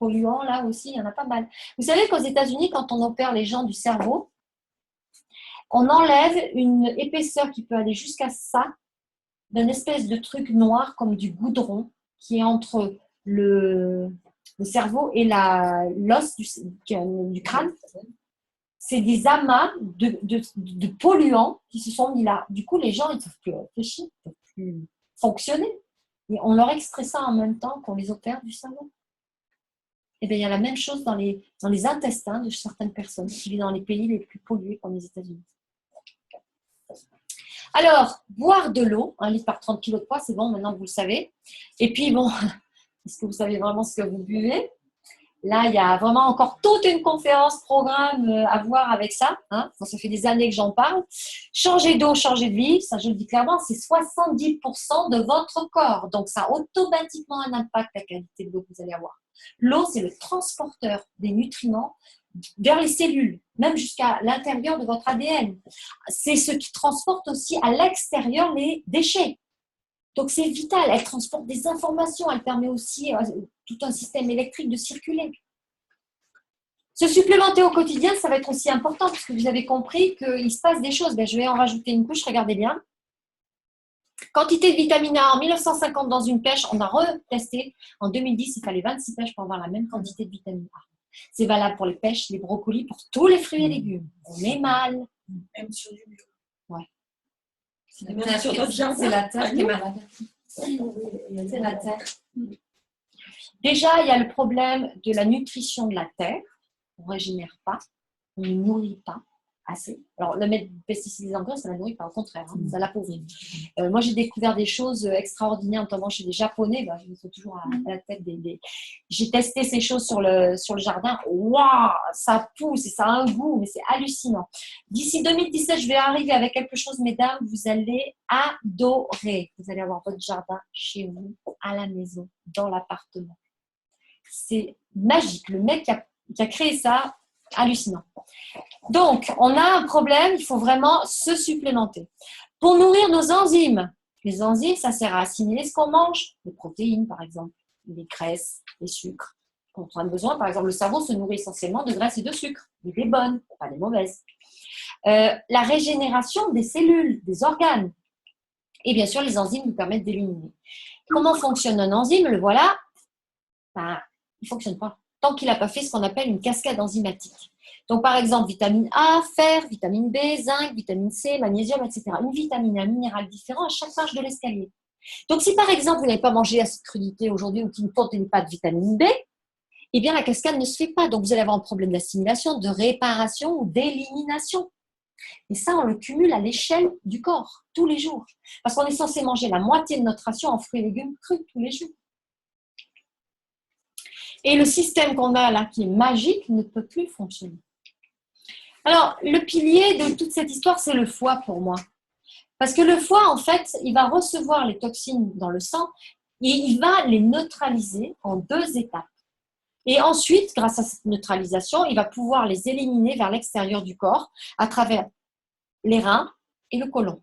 S2: Polluants, là aussi, il y en a pas mal. Vous savez qu'aux États-Unis, quand on opère les gens du cerveau, on enlève une épaisseur qui peut aller jusqu'à ça, d'une espèce de truc noir comme du goudron qui est entre le cerveau et l'os du crâne. C'est des amas de polluants qui se sont mis là. Du coup, les gens, ils ne peuvent plus réfléchir, ils ne peuvent plus fonctionner. Et on leur extrait ça en même temps qu'on les opère du cerveau. Et bien, il y a la même chose dans les intestins de certaines personnes qui vivent dans les pays les plus pollués comme les États-Unis. Alors, boire de l'eau, 1 litre par 30 kg de poids, c'est bon, maintenant vous le savez. Et puis, bon, est-ce que vous savez vraiment ce que vous buvez? Là, il y a vraiment encore toute une conférence programme à voir avec ça. Hein. Ça fait des années que j'en parle. Changer d'eau, changer de vie, ça je le dis clairement, c'est 70% de votre corps. Donc, ça a automatiquement un impact à la qualité de l'eau que vous allez avoir. L'eau, c'est le transporteur des nutriments vers les cellules, même jusqu'à l'intérieur de votre ADN. C'est ce qui transporte aussi à l'extérieur les déchets. Donc, c'est vital. Elle transporte des informations. Elle permet aussi tout un système électrique de circuler. Se supplémenter au quotidien, ça va être aussi important parce que vous avez compris qu'il se passe des choses. Je vais en rajouter une couche, regardez bien. Quantité de vitamine A en 1950 dans une pêche, on a retesté. En 2010, il fallait 26 pêches pour avoir la même quantité de vitamine A. C'est valable pour les pêches, les brocolis, pour tous les fruits et légumes. On est mal.
S5: Même sur du bio.
S2: Ouais.
S1: C'est la terre qui est malade. C'est la terre.
S2: Déjà, il y a le problème de la nutrition de la terre. On ne régénère pas, on ne nourrit pas assez. Alors, le mettre des pesticides engrais, ça ne la nourrit pas, au contraire, hein, ça l'appauvrit. Moi, j'ai découvert des choses extraordinaires, notamment chez les Japonais. Je me suis toujours à la tête J'ai testé ces choses sur le jardin. Waouh, ça pousse et ça a un goût, mais c'est hallucinant. D'ici 2017, je vais arriver avec quelque chose, mesdames, vous allez adorer. Vous allez avoir votre jardin chez vous, à la maison, dans l'appartement. C'est magique. Le mec qui a créé ça, hallucinant. Donc, on a un problème, il faut vraiment se supplémenter. Pour nourrir nos enzymes, les enzymes, ça sert à assimiler ce qu'on mange, les protéines par exemple, les graisses, les sucres. Quand on a besoin, par exemple, le cerveau se nourrit essentiellement de graisses et de sucres, des bonnes, pas des mauvaises. La régénération des cellules, des organes. Et bien sûr, les enzymes nous permettent d'éliminer. Comment fonctionne un enzyme? Le voilà. Il ne fonctionne pas tant qu'il n'a pas fait ce qu'on appelle une cascade enzymatique. Donc, par exemple, vitamine A, fer, vitamine B, zinc, vitamine C, magnésium, etc. Une vitamine et un minéral différent à chaque marche de l'escalier. Donc, si par exemple, vous n'avez pas mangé assez de crudité aujourd'hui ou qu'il ne contenez pas de vitamine B, eh bien, la cascade ne se fait pas. Donc, vous allez avoir un problème d'assimilation, de réparation ou d'élimination. Et ça, on le cumule à l'échelle du corps, tous les jours. Parce qu'on est censé manger la moitié de notre ration en fruits et légumes crus tous les jours. Et le système qu'on a là, qui est magique, ne peut plus fonctionner. Alors, le pilier de toute cette histoire, c'est le foie pour moi. Parce que le foie, en fait, il va recevoir les toxines dans le sang et il va les neutraliser en 2 étapes. Et ensuite, grâce à cette neutralisation, il va pouvoir les éliminer vers l'extérieur du corps à travers les reins et le côlon.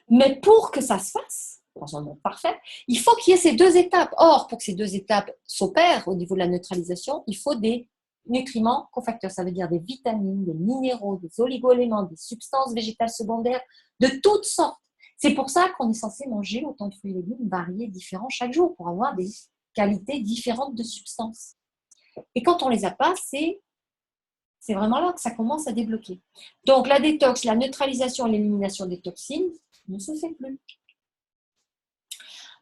S2: Mais pour que ça se fasse, dans un monde parfait, il faut qu'il y ait ces 2 étapes. Or, pour que ces 2 étapes s'opèrent au niveau de la neutralisation, il faut des nutriments cofacteurs. Ça veut dire des vitamines, des minéraux, des oligo-éléments, des substances végétales secondaires, de toutes sortes. C'est pour ça qu'on est censé manger autant de fruits et légumes variés, différents chaque jour, pour avoir des qualités différentes de substances. Et quand on ne les a pas, c'est vraiment là que ça commence à débloquer. Donc, la détox, la neutralisation et l'élimination des toxines ne se fait plus.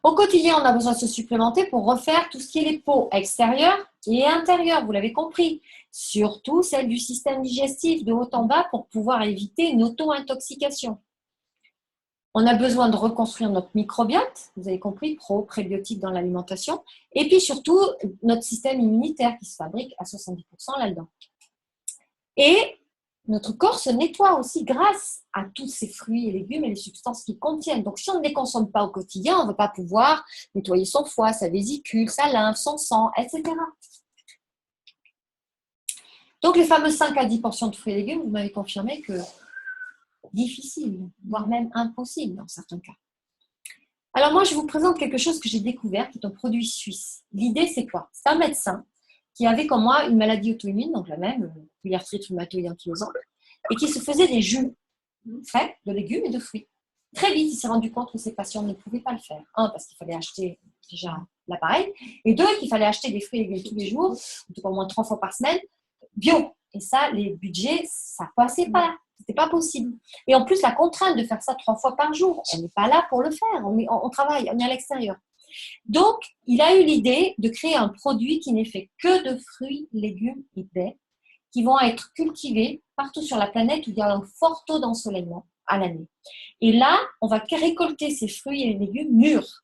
S2: Au quotidien, on a besoin de se supplémenter pour refaire tout ce qui est les peaux extérieures et intérieures, vous l'avez compris. Surtout celle du système digestif de haut en bas pour pouvoir éviter une auto-intoxication. On a besoin de reconstruire notre microbiote, vous avez compris, prébiotiques dans l'alimentation, et puis surtout notre système immunitaire qui se fabrique à 70% là-dedans. Et notre corps se nettoie aussi grâce à tous ces fruits et légumes et les substances qu'ils contiennent. Donc, si on ne les consomme pas au quotidien, on ne va pas pouvoir nettoyer son foie, sa vésicule, sa lymphe, son sang, etc. Donc, les fameux 5 à 10 portions de fruits et légumes, vous m'avez confirmé que difficile, voire même impossible dans certains cas. Alors, moi, je vous présente quelque chose que j'ai découvert, qui est un produit suisse. L'idée, c'est quoi? C'est un médecin qui avait comme moi une maladie auto-immune, donc la même, polyarthrite rhumatoïde ankylosante, et qui se faisait des jus frais de légumes et de fruits. Très vite, il s'est rendu compte que ses patients ne pouvaient pas le faire. 1, parce qu'il fallait acheter déjà l'appareil, et 2, qu'il fallait acheter des fruits et légumes tous les jours, en tout cas au moins 3 fois par semaine, bio. Et ça, les budgets, ça ne passait pas. C'était pas possible. Et en plus, la contrainte de faire ça 3 fois par jour, on n'est pas là pour le faire. On travaille, on est à l'extérieur. Donc, il a eu l'idée de créer un produit qui n'est fait que de fruits, légumes et baies qui vont être cultivés partout sur la planète où il y a un fort taux d'ensoleillement à l'année. Et là, on va récolter ces fruits et légumes mûrs.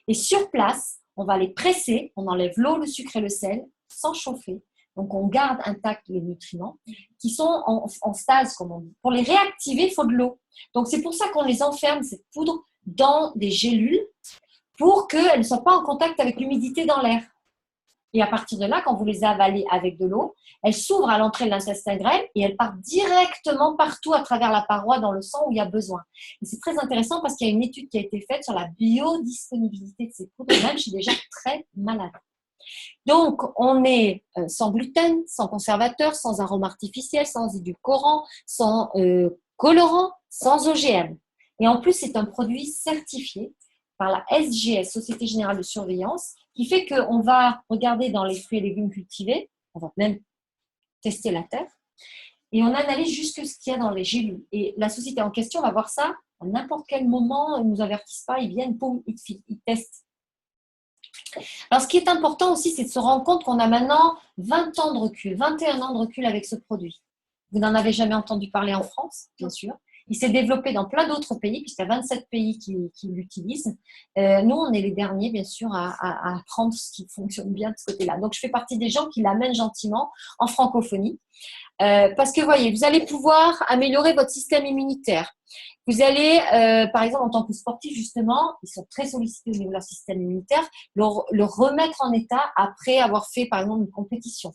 S2: Et sur place, on va les presser, on enlève l'eau, le sucre et le sel sans chauffer. Donc, on garde intact les nutriments qui sont en stase, comme on dit. Pour les réactiver, il faut de l'eau. Donc, c'est pour ça qu'on les enferme, cette poudre, dans des gélules pour qu'elles ne soient pas en contact avec l'humidité dans l'air. Et à partir de là, quand vous les avalez avec de l'eau, elles s'ouvrent à l'entrée de l'intestin grêle et elles partent directement partout à travers la paroi dans le sang où il y a besoin. Et c'est très intéressant parce qu'il y a une étude qui a été faite sur la biodisponibilité de ces poudres, même chez des gens très malades. Donc, on est sans gluten, sans conservateur, sans arôme artificiel, sans édulcorant, sans colorant, sans OGM. Et en plus, c'est un produit certifié par la SGS, Société Générale de Surveillance, qui fait qu'on va regarder dans les fruits et légumes cultivés, on va même tester la terre, et on analyse juste ce qu'il y a dans les gélules. Et la société en question va voir ça à n'importe quel moment, ils ne nous avertissent pas, ils viennent, poum, ils testent. Alors, ce qui est important aussi, c'est de se rendre compte qu'on a maintenant 20 ans de recul, 21 ans de recul avec ce produit. Vous n'en avez jamais entendu parler en France, bien sûr. Il s'est développé dans plein d'autres pays, puisqu'il y a 27 pays qui l'utilisent. Nous, on est les derniers, bien sûr, à apprendre ce qui fonctionne bien de ce côté-là. Donc, je fais partie des gens qui l'amènent gentiment en francophonie. Parce que, voyez, vous allez pouvoir améliorer votre système immunitaire. Vous allez, par exemple, en tant que sportif, justement, ils sont très sollicités au niveau de leur système immunitaire, le remettre en état après avoir fait, par exemple, une compétition.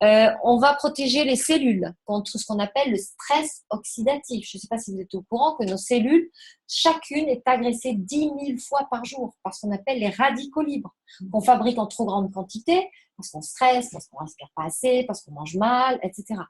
S2: On va protéger les cellules contre ce qu'on appelle le stress oxydatif. Je ne sais pas si vous êtes au courant que nos cellules, chacune est agressée 10 000 fois par jour par ce qu'on appelle les radicaux libres, qu'on fabrique en trop grande quantité, parce qu'on stresse, parce qu'on ne respire pas assez, parce qu'on mange mal, etc.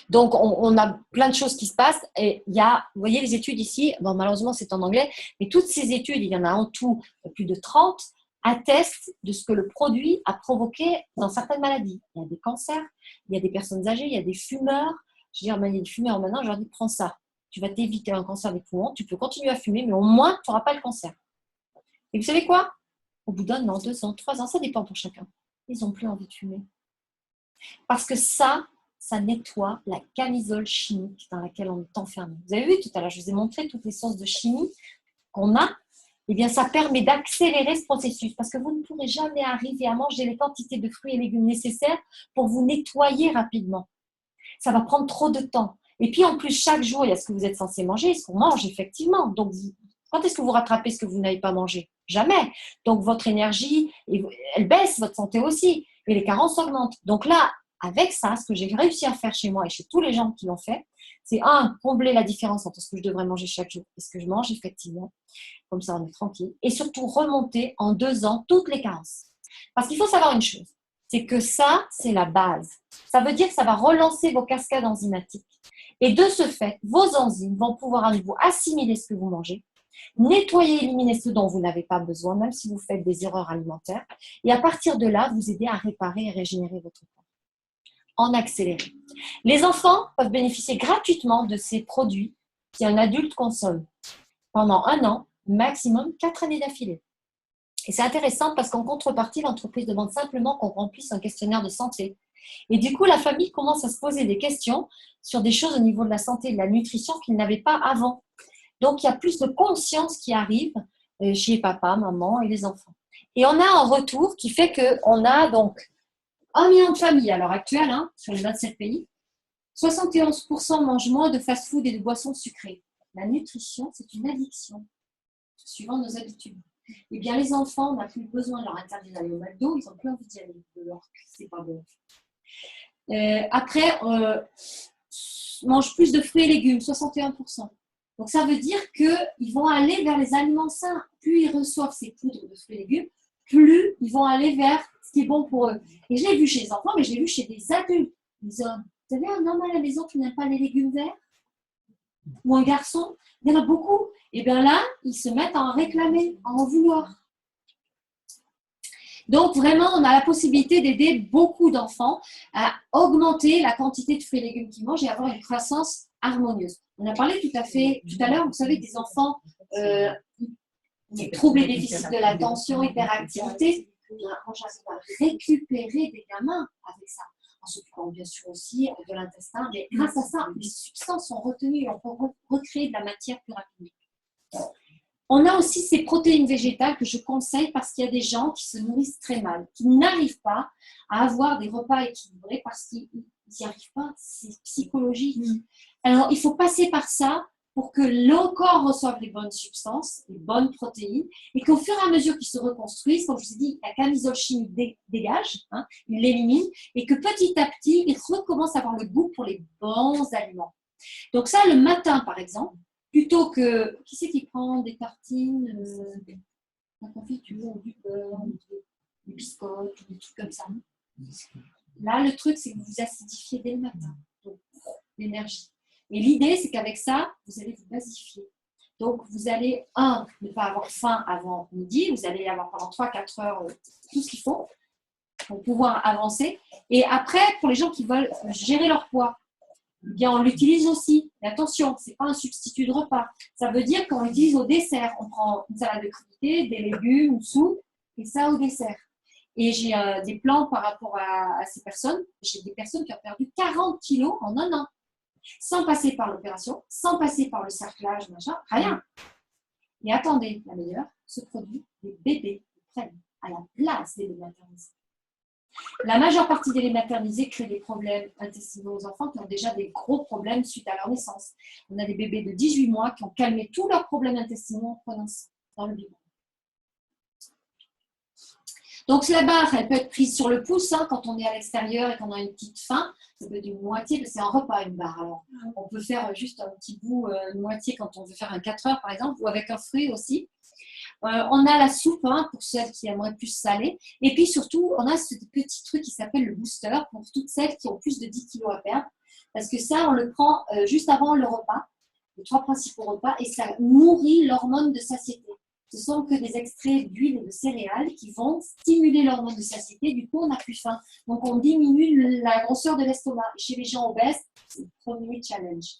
S2: Donc, on a plein de choses qui se passent et il y a, vous voyez les études ici, bon, malheureusement c'est en anglais, mais toutes ces études, il y en a en tout plus de 30, attestent de ce que le produit a provoqué dans certaines maladies. Il y a des cancers, il y a des personnes âgées, il y a des fumeurs. Je veux dire, il y a des fumeurs maintenant, je leur dis, prends ça. Tu vas t'éviter un cancer des poumons, tu peux continuer à fumer, mais au moins, tu n'auras pas le cancer. Et vous savez quoi? Au bout d'un an, 2 ans, 3 ans, ça dépend pour chacun. Ils n'ont plus envie de fumer. Parce que ça nettoie la camisole chimique dans laquelle on est enfermé. Vous avez vu tout à l'heure, je vous ai montré toutes les sources de chimie qu'on a. Eh bien, ça permet d'accélérer ce processus parce que vous ne pourrez jamais arriver à manger les quantités de fruits et légumes nécessaires pour vous nettoyer rapidement. Ça va prendre trop de temps. Et puis, en plus, chaque jour, il y a ce que vous êtes censé manger, ce qu'on mange effectivement. Donc, quand est-ce que vous rattrapez ce que vous n'avez pas mangé? Jamais. Donc, votre énergie, elle baisse, votre santé aussi. Et les carences augmentent. Donc là, avec ça, ce que j'ai réussi à faire chez moi et chez tous les gens qui l'ont fait, c'est combler la différence entre ce que je devrais manger chaque jour et ce que je mange effectivement. Comme ça, on est tranquille. Et surtout, remonter en 2 ans toutes les carences. Parce qu'il faut savoir une chose, c'est que ça, c'est la base. Ça veut dire que ça va relancer vos cascades enzymatiques. Et de ce fait, vos enzymes vont pouvoir à nouveau assimiler ce que vous mangez, nettoyer, éliminer ce dont vous n'avez pas besoin, même si vous faites des erreurs alimentaires. Et à partir de là, vous aider à réparer et régénérer votre corps. En accéléré. Les enfants peuvent bénéficier gratuitement de ces produits si un adulte consomme pendant 1 an, maximum 4 années d'affilée. Et c'est intéressant parce qu'en contrepartie, l'entreprise demande simplement qu'on remplisse un questionnaire de santé. Et du coup, la famille commence à se poser des questions sur des choses au niveau de la santé et de la nutrition qu'ils n'avaient pas avant. Donc, il y a plus de conscience qui arrive chez papa, maman et les enfants. Et on a un retour qui fait qu'on a donc 1 million de familles à l'heure actuelle, sur les 27 pays. 71% mangent moins de fast-food et de boissons sucrées. La nutrition, c'est une addiction, suivant nos habitudes. Eh bien, les enfants, on n'a plus besoin de leur interdire d'aller au McDo, ils n'ont plus envie d'y aller, de leur c'est pas bon. Après, mangent plus de fruits et légumes, 61%. Donc, ça veut dire qu'ils vont aller vers les aliments sains. Plus ils reçoivent ces poudres de fruits et légumes, plus ils vont aller vers ce qui est bon pour eux. Et je l'ai vu chez les enfants, mais je l'ai vu chez des adultes, des hommes. Vous savez, un homme à la maison qui n'aime pas les légumes verts? Ou un garçon? Il y en a beaucoup. Et bien là, ils se mettent à en réclamer, à en vouloir. Donc, vraiment, on a la possibilité d'aider beaucoup d'enfants à augmenter la quantité de fruits et légumes qu'ils mangent et avoir une croissance harmonieuse. On a parlé tout à l'heure, vous savez, des enfants troubles et déficits de l'attention, hyperactivité. On j'arrive à récupérer des gamins avec ça, en s'occupant bien sûr aussi de l'intestin, mais grâce à ça, les substances sont retenues et on peut recréer de la matière plus rapidement.
S4: On a aussi ces protéines végétales que je conseille parce qu'il y a des gens qui se nourrissent très mal, qui n'arrivent pas à avoir des repas équilibrés parce qu'ils n'y arrivent pas, c'est psychologique. Alors, il faut passer par ça pour que le corps reçoive les bonnes substances, les bonnes protéines, et qu'au fur et à mesure qu'ils se reconstruisent, comme je vous ai dit, la camisole chimique dégage, hein, il l'élimine, et que petit à petit, ils recommencent à avoir le goût pour les bons aliments. Donc ça, le matin, par exemple, plutôt que... Qui c'est qui prend des tartines, la confiture, du beurre, des biscottes, des trucs comme ça. Là, le truc, c'est que vous vous acidifiez dès le matin. Donc, l'énergie. Et l'idée, c'est qu'avec ça, vous allez vous basifier. Donc, vous allez, ne pas avoir faim avant midi. Vous allez avoir pendant 3-4 heures tout ce qu'il faut pour pouvoir avancer. Et après, pour les gens qui veulent gérer leur poids, eh bien, on l'utilise aussi. Mais attention, ce n'est pas un substitut de repas. Ça veut dire qu'on l'utilise au dessert. On prend une salade de crudités, des légumes, une soupe, et ça au dessert. Et j'ai des plans par rapport à ces personnes. J'ai des personnes qui ont perdu 40 kilos en un an. Sans passer par l'opération, sans passer par le cerclage, machin, rien. Et attendez, la meilleure, ce produit, les bébés le prennent à la place des laits maternisés. La majeure partie des laits maternisés créent des problèmes intestinaux aux enfants qui ont déjà des gros problèmes suite à leur naissance. On a des bébés de 18 mois qui ont calmé tous leurs problèmes intestinaux en prenant ça dans le biberon. Donc la barre, elle peut être prise sur le pouce quand on est à l'extérieur et qu'on a une petite faim. Ça peut être une moitié, c'est un repas une barre. Alors, on peut faire juste un petit bout, une moitié quand on veut faire un 4 heures par exemple, ou avec un fruit aussi. On a la soupe pour celles qui aimeraient plus salé. Et puis surtout, on a ce petit truc qui s'appelle le booster pour toutes celles qui ont plus de 10 kilos à perdre. Parce que ça, on le prend juste avant le repas, les 3 principaux repas, et ça nourrit l'hormone de satiété. Ce sont que des extraits d'huile et de céréales qui vont stimuler l'hormone de satiété. Du coup, on n'a plus faim. Donc, on diminue la grosseur de l'estomac. Chez les gens obèses, c'est le premier challenge.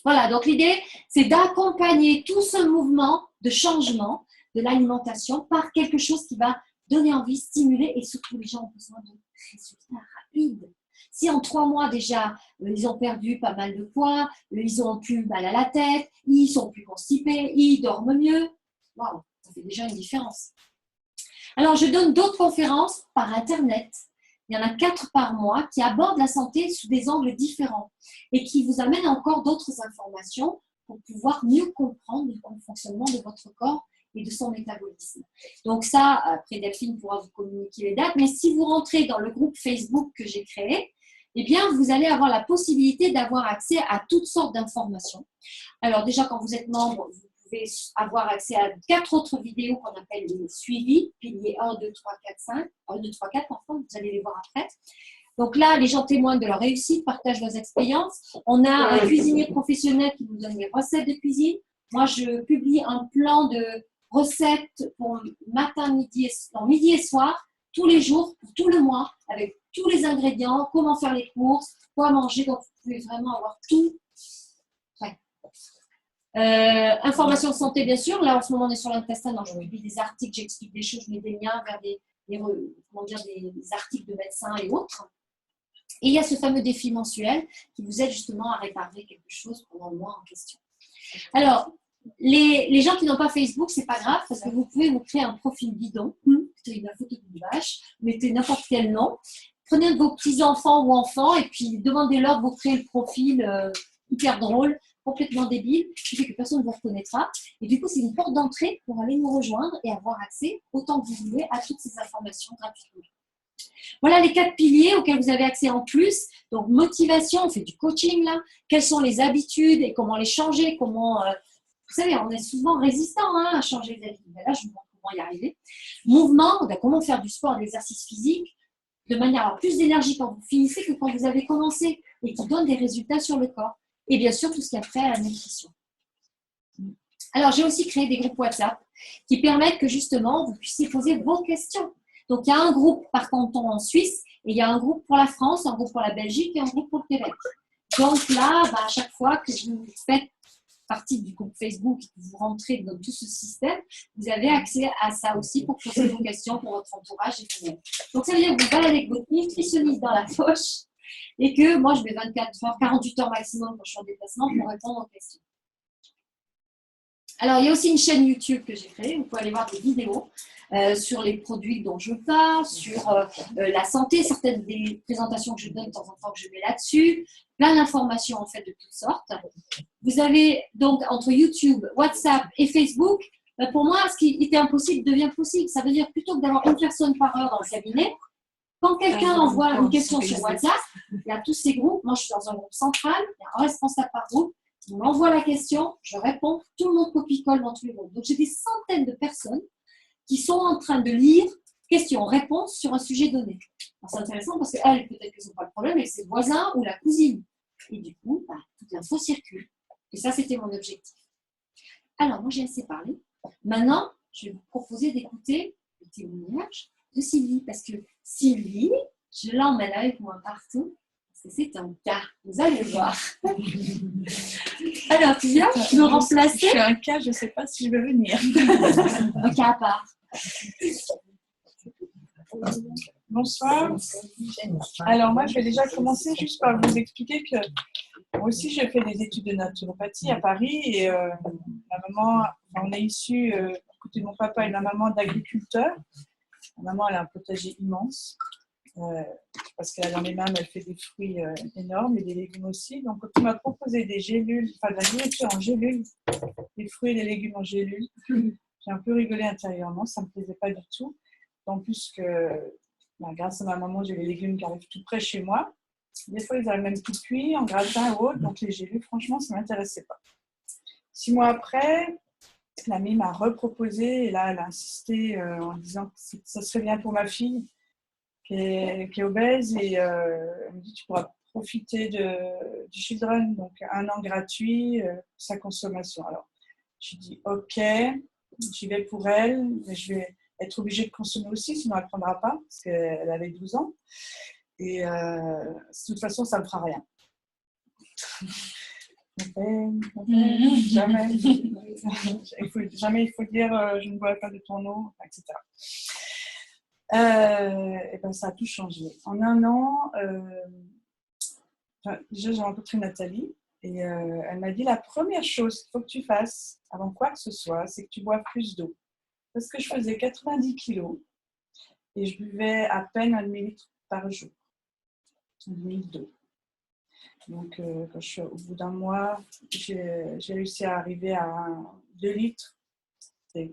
S4: Voilà, donc l'idée, c'est d'accompagner tout ce mouvement de changement de l'alimentation par quelque chose qui va donner envie, stimuler, et surtout, les gens ont besoin de résultats rapides. Si en 3 mois déjà, ils ont perdu pas mal de poids, ils ont plus mal à la tête, ils sont plus constipés, ils dorment mieux, waouh, ça fait déjà une différence. Alors, je donne d'autres conférences par Internet. Il y en a 4 par mois qui abordent la santé sous des angles différents et qui vous amènent encore d'autres informations pour pouvoir mieux comprendre le fonctionnement de votre corps et de son métabolisme. Donc ça, après Delphine pourra vous communiquer les dates, mais si vous rentrez dans le groupe Facebook que j'ai créé, eh bien, vous allez avoir la possibilité d'avoir accès à toutes sortes d'informations. Alors déjà, quand vous êtes membre, vous pouvez avoir accès à 4 autres vidéos qu'on appelle les suivis, piliers 1, 2, 3, 4, 5, 1, 2, 3, 4, enfin, vous allez les voir après. Donc là, les gens témoignent de leur réussite, partagent leurs expériences. On a un cuisinier professionnel qui nous donne les recettes de cuisine. Moi, je publie un plan de recettes pour matin, midi et soir, tous les jours, pour tout le mois, avec tous les ingrédients, comment faire les courses, quoi manger. Donc, vous pouvez vraiment avoir tout prêt. Information santé, bien sûr. Là, en ce moment, on est sur l'intestin. Donc, je publie des articles, j'explique des choses, je mets des liens vers des articles de médecins et autres. Et il y a ce fameux défi mensuel qui vous aide justement à réparer quelque chose pendant le mois en question. Alors, les gens qui n'ont pas Facebook, c'est pas grave parce que vous pouvez vous créer un profil bidon. Mettez une photo d'une vache, mettez n'importe quel nom. Prenez un de vos petits-enfants ou enfants et puis demandez-leur de vous créer le profil hyper drôle, complètement débile, qui fait que personne ne vous reconnaîtra. Et du coup, c'est une porte d'entrée pour aller nous rejoindre et avoir accès, autant que vous voulez, à toutes ces informations gratuitement. Voilà les 4 piliers auxquels vous avez accès en plus. Donc, motivation, on fait du coaching là. Quelles sont les habitudes et comment les changer, comment... vous savez, on est souvent résistant à changer les habitudes. Là, je vous montre comment y arriver. Mouvement, comment faire du sport, de l'exercice physique, de manière à avoir plus d'énergie quand vous finissez que quand vous avez commencé et qui donne des résultats sur le corps. Et bien sûr, tout ce qui a trait à la nutrition. Alors, j'ai aussi créé des groupes WhatsApp qui permettent que justement, vous puissiez poser vos questions. Donc, il y a un groupe par canton en Suisse et il y a un groupe pour la France, un groupe pour la Belgique et un groupe pour le Québec. Donc là, à chaque fois que vous faites partie du groupe Facebook et que vous rentrez dans tout ce système, vous avez accès à ça aussi pour poser vos questions pour votre entourage et vous-même. Donc, ça veut dire que vous baladez avec votre nutritionniste dans la poche et que moi, je mets 24 heures, 48 heures maximum quand je suis en déplacement pour répondre aux questions. Alors, il y a aussi une chaîne YouTube que j'ai créée. Vous pouvez aller voir des vidéos sur les produits dont je parle, sur la santé, certaines des présentations que je donne de temps en temps que je mets là-dessus, plein d'informations en fait de toutes sortes. Vous avez donc entre YouTube, WhatsApp et Facebook, pour moi, ce qui était impossible devient possible. Ça veut dire plutôt que d'avoir une personne par heure dans le cabinet, quand quelqu'un envoie une question sur WhatsApp, il y a tous ces groupes. Moi, je suis dans un groupe central, il y a un responsable par groupe. On m'envoie la question, je réponds, tout le monde copie-colle dans tous les groupes. Donc, j'ai des centaines de personnes qui sont en train de lire question-réponse sur un sujet donné. C'est intéressant parce qu'elles, peut-être qu'elles n'ont pas le problème avec ses voisins ou la cousine. Et du coup, toute l'info circule. Et ça, c'était mon objectif. Alors, moi, j'ai assez parlé. Maintenant, je vais vous proposer d'écouter le témoignage de Sylvie. Parce que Sylvie, je l'emmène avec moi partout. Parce que c'est un cas. Vous allez voir. Alors, tu viens me remplacer?
S5: Je suis un cas, je ne sais pas si je vais venir.
S4: Un cas à part.
S5: Bonsoir. Alors moi, je vais déjà commencer juste par vous expliquer que moi aussi, j'ai fait des études de naturopathie à Paris et ma maman, on est issus, du côté de mon papa et de ma maman, d'agriculteurs. Ma maman, elle a un potager immense parce qu'elle a dans les mains, elle fait des fruits énormes et des légumes aussi. Donc, quand on m'a proposé des gélules, enfin de la nourriture en gélules, des fruits et des légumes en gélules, j'ai un peu rigolé intérieurement, ça ne me plaisait pas du tout. En plus que, grâce à ma maman, j'ai les légumes qui arrivent tout près chez moi. Des fois, ils arrivent même tout cuits, en gratin ou autre. Donc, les gélules, franchement, ça ne m'intéressait pas. 6 mois après, l'amie m'a reproposé. Et là, elle a insisté en disant que ça serait bien pour ma fille qui est obèse. Et elle me dit, tu pourras profiter du Children, donc 1 an gratuit, sa consommation. Alors, j'ai dit, OK, j'y vais pour elle, mais je vais être obligée de consommer aussi, sinon elle ne prendra pas, parce qu'elle avait 12 ans. Et de toute façon, ça ne me fera rien. Jamais. Il faut dire je ne bois pas de ton eau, etc. Et ben, ça a tout changé. En 1 an, déjà j'ai rencontré Nathalie et elle m'a dit la première chose qu'il faut que tu fasses avant quoi que ce soit, c'est que tu bois plus d'eau. Parce que je faisais 90 kilos et je buvais à peine 1 demi-litre par jour. 1 demi-litre d'eau. Donc, au bout d'1 mois, j'ai réussi à arriver à 2 litres.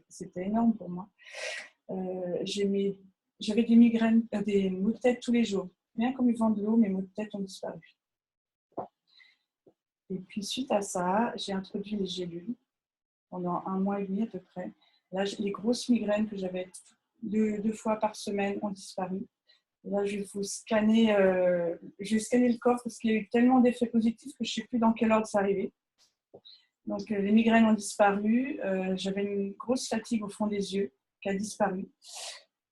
S5: C'était énorme pour moi. J'avais des migraines, des maux de tête tous les jours. Bien comme ils vendent de l'eau, mes maux de tête ont disparu. Et puis, suite à ça, j'ai introduit les gélules pendant 1 mois et demi à peu près. Là, les grosses migraines que j'avais 2 fois par semaine ont disparu. Et là, je vais scanner le corps parce qu'il y a eu tellement d'effets positifs que je ne sais plus dans quel ordre c'est arrivé. Donc, les migraines ont disparu. J'avais une grosse fatigue au fond des yeux qui a disparu.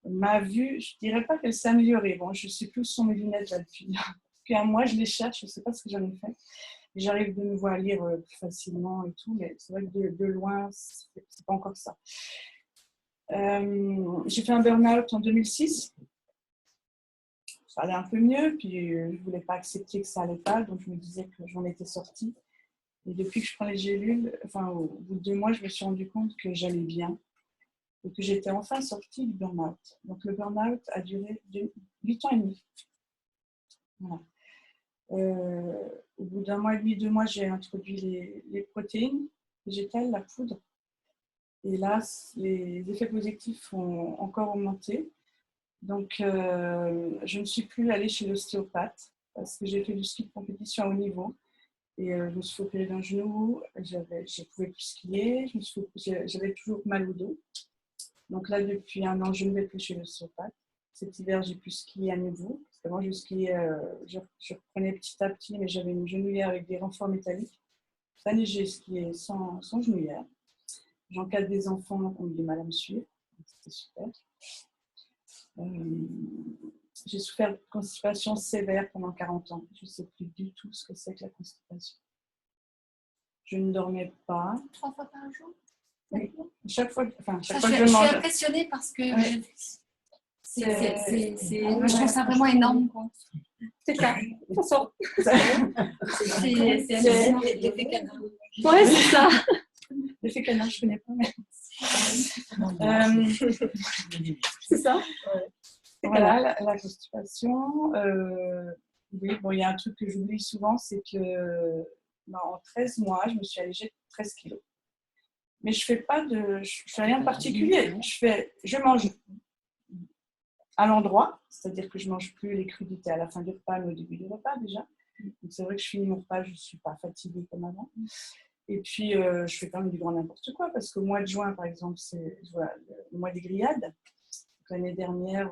S5: Ma vue, je ne dirais pas qu'elle s'est améliorée. Bon, je ne sais plus où sont mes lunettes là depuis 1 mois. Je les cherche, je ne sais pas ce que j'en ai fait. J'arrive de nouveau à lire plus facilement et tout, mais c'est vrai que de loin, c'est pas encore ça. J'ai fait un burn-out en 2006. Ça allait un peu mieux, puis je ne voulais pas accepter que ça n'allait pas, donc je me disais que j'en étais sortie. Et depuis que je prends les gélules, au bout de 2 mois, je me suis rendu compte que j'allais bien et que j'étais enfin sortie du burn-out. Donc le burn-out a duré 8 ans et demi. Voilà. Au bout d'1 mois et demi, 2 mois, j'ai introduit les protéines végétales, la poudre. Et là, les effets positifs ont encore augmenté. Donc, je ne suis plus allée chez l'ostéopathe parce que j'ai fait du ski de compétition à haut niveau. Et je me suis fait opérer d'un genou, je ne pouvais plus skier, j'avais toujours mal au dos. Donc là, depuis 1 an, je ne vais plus chez l'ostéopathe. Cet hiver, j'ai pu skier à nouveau. Parce qu'avant, je skiais, je reprenais petit à petit, mais j'avais une genouillère avec des renforts métalliques. Cette année, j'ai skié sans genouillère. J'encadre des enfants qui ont du mal à me suivre. C'était super. J'ai souffert de constipation sévère pendant 40 ans. Je ne sais plus du tout ce que c'est que la constipation. Je ne dormais pas.
S4: 3 fois par jour?
S5: Oui. Chaque fois que je mange.
S4: Je suis impressionnée parce que moi, je trouve ça vraiment énorme. C'est ça. De toute façon. C'est l'effet canal.
S2: Ouais, c'est ça.
S5: L'effet canard, je ne connais pas. Mais...
S2: C'est ça.
S5: Voilà, la constipation. Oui, bon, il y a un truc que j'oublie souvent, c'est que en 13 mois, je me suis allégée de 13 kilos. Mais je fais rien de particulier. Je mange à l'endroit, c'est-à-dire que je ne mange plus les crudités à la fin du repas, mais au début du repas déjà. Donc c'est vrai que je finis mon repas, je ne suis pas fatiguée comme avant. Et puis, je fais quand même du grand n'importe quoi, parce qu'au mois de juin, par exemple, c'est le mois des grillades. L'année dernière,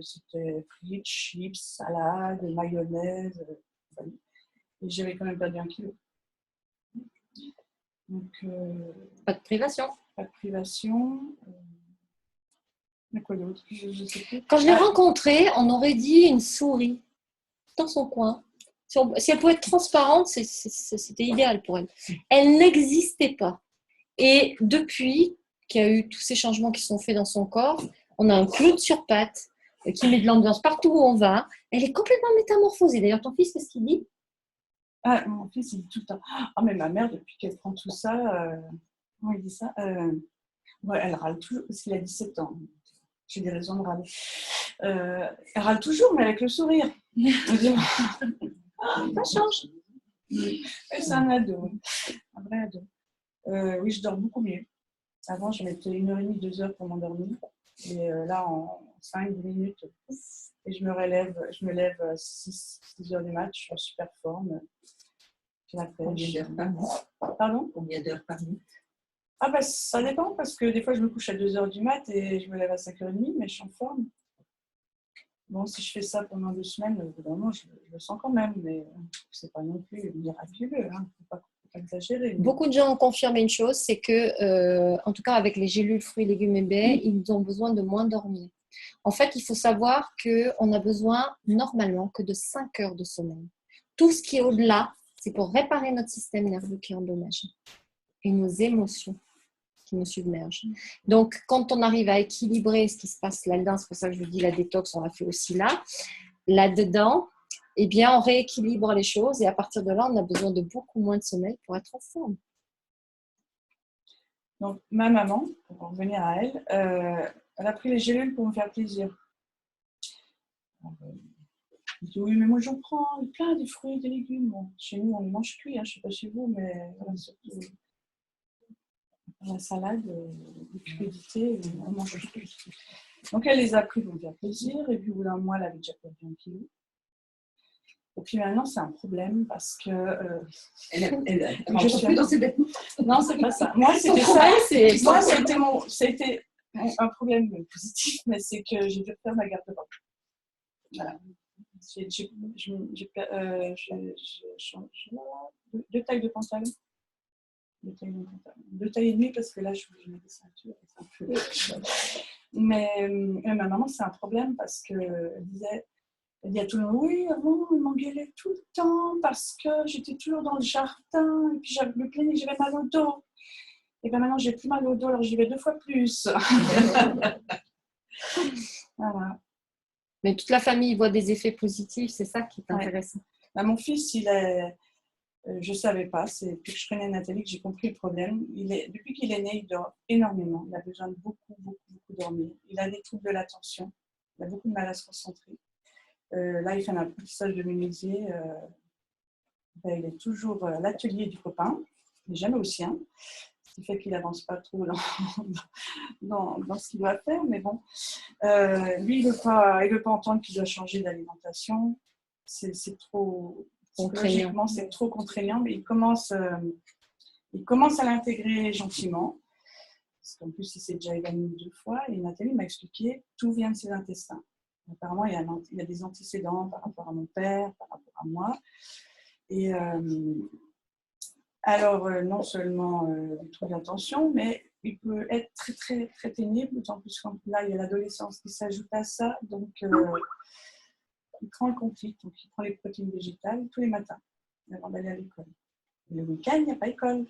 S5: c'était frites, chips, salade, mayonnaise. Et j'avais quand même perdu 1 kilo. Donc,
S2: Pas de privation.
S5: Pas de privation. Mais quoi d'autre? Je sais plus.
S2: Quand je l'ai rencontrée, on aurait dit une souris dans son coin. Si elle pouvait être transparente, c'était idéal pour elle. Elle n'existait pas. Et depuis qu'il y a eu tous ces changements qui sont faits dans son corps, on a un clown sur pattes qui met de l'ambiance partout où on va. Elle est complètement métamorphosée. D'ailleurs, ton fils, qu'est-ce qu'il dit?
S5: Ah, mon fils, il dit tout le temps. Ah, mais ma mère, depuis qu'elle prend tout ça, comment il dit ça? Ouais, elle râle toujours, parce qu'il a 17 ans. J'ai des raisons de râler. Elle râle toujours, mais avec le sourire.
S2: Ça change.
S5: C'est un ado, un vrai ado. Oui, je dors beaucoup mieux. Avant, je mettais 1h30, 2h pour m'endormir. Et là, en 5-10 minutes, et je me lève à 6h du mat, je suis en super forme. J'ai la pêche.
S3: Combien d'heures par nuit?
S5: Pardon?
S3: Combien d'heures par nuit?
S5: Ah bah ça dépend, parce que des fois, je me couche à 2h du mat et je me lève à 5h30, mais je suis en forme. Bon, si je fais ça pendant 2 semaines, évidemment, je le sens quand même, mais c'est pas non plus miraculeux, hein. Faut pas exagérer. Mais...
S2: Beaucoup de gens ont confirmé une chose, c'est que, en tout cas avec les gélules fruits, légumes et baies, ils ont besoin de moins dormir. En fait, il faut savoir qu'on a besoin normalement que de 5 heures de sommeil. Tout ce qui est au-delà, c'est pour réparer notre système nerveux qui est endommagé et nos émotions qui nous submergent. Donc, quand on arrive à équilibrer ce qui se passe là-dedans, c'est pour ça que je vous dis la détox, on l'a fait aussi là-dedans, eh bien, on rééquilibre les choses et à partir de là, on a besoin de beaucoup moins de sommeil pour être en forme.
S5: Donc, ma maman, pour en revenir à elle, elle a pris les gélules pour me faire plaisir. Je dis oui, mais moi j'en prends plein des fruits et des légumes. Bon, chez nous, on les mange cuits, hein, je ne sais pas chez vous, mais surtout la salade, les crudités, on mange cuits. Donc, elle les a pris pour me faire plaisir, et puis au bout d'un mois, elle avait déjà perdu 1 kilo. Et puis maintenant, c'est un problème parce que.
S3: Elle rentre plus dans ses vêtements.
S5: Non, c'est pas ça. Moi, c'était ça. Moi, c'était un problème positif, mais c'est que j'ai dû refaire ma garde-robe. Voilà. J'ai changé 2 tailles de pantalon. 2 tailles et demie parce que là, je mets des ceintures. Mais ma maman, c'est un problème parce qu'elle disait. Elle dit à tout le monde, oui, avant, elle m'engueulait tout le temps parce que j'étais toujours dans le jardin et puis j'avais me plaignais que j'avais mal au dos. Et bien maintenant, j'ai plus mal au dos, alors j'y vais 2 fois plus. Voilà.
S2: Mais toute la famille voit des effets positifs, c'est ça qui est intéressant.
S5: Ouais. Bah, mon fils, je ne savais pas, c'est depuis que je connais Nathalie que j'ai compris le problème. Depuis qu'il est né, il dort énormément. Il a besoin de beaucoup dormir. Il a des troubles de l'attention. Il a beaucoup de mal à se concentrer. Là, il fait un apprentissage de menuisier. Il est toujours à l'atelier du copain, il n'est jamais au sien. Ce qui fait qu'il n'avance pas trop dans ce qu'il doit faire. Mais bon, lui, il ne veut pas entendre qu'il doit changer d'alimentation. C'est trop contraignant. C'est trop contraignant, mais il commence à l'intégrer gentiment. Parce qu'en plus, il s'est déjà évanoui 2 fois. Et Nathalie m'a expliqué tout vient de ses intestins. Apparemment, il y a des antécédents par rapport à mon père, par rapport à moi. Et alors, non seulement du trouble d'attention, mais il peut être très, très, très pénible, d'autant plus quand là, il y a l'adolescence qui s'ajoute à ça. Donc, il prend le conflit, donc il prend les protéines végétales tous les matins avant d'aller à l'école. Et le week-end, il n'y a pas école.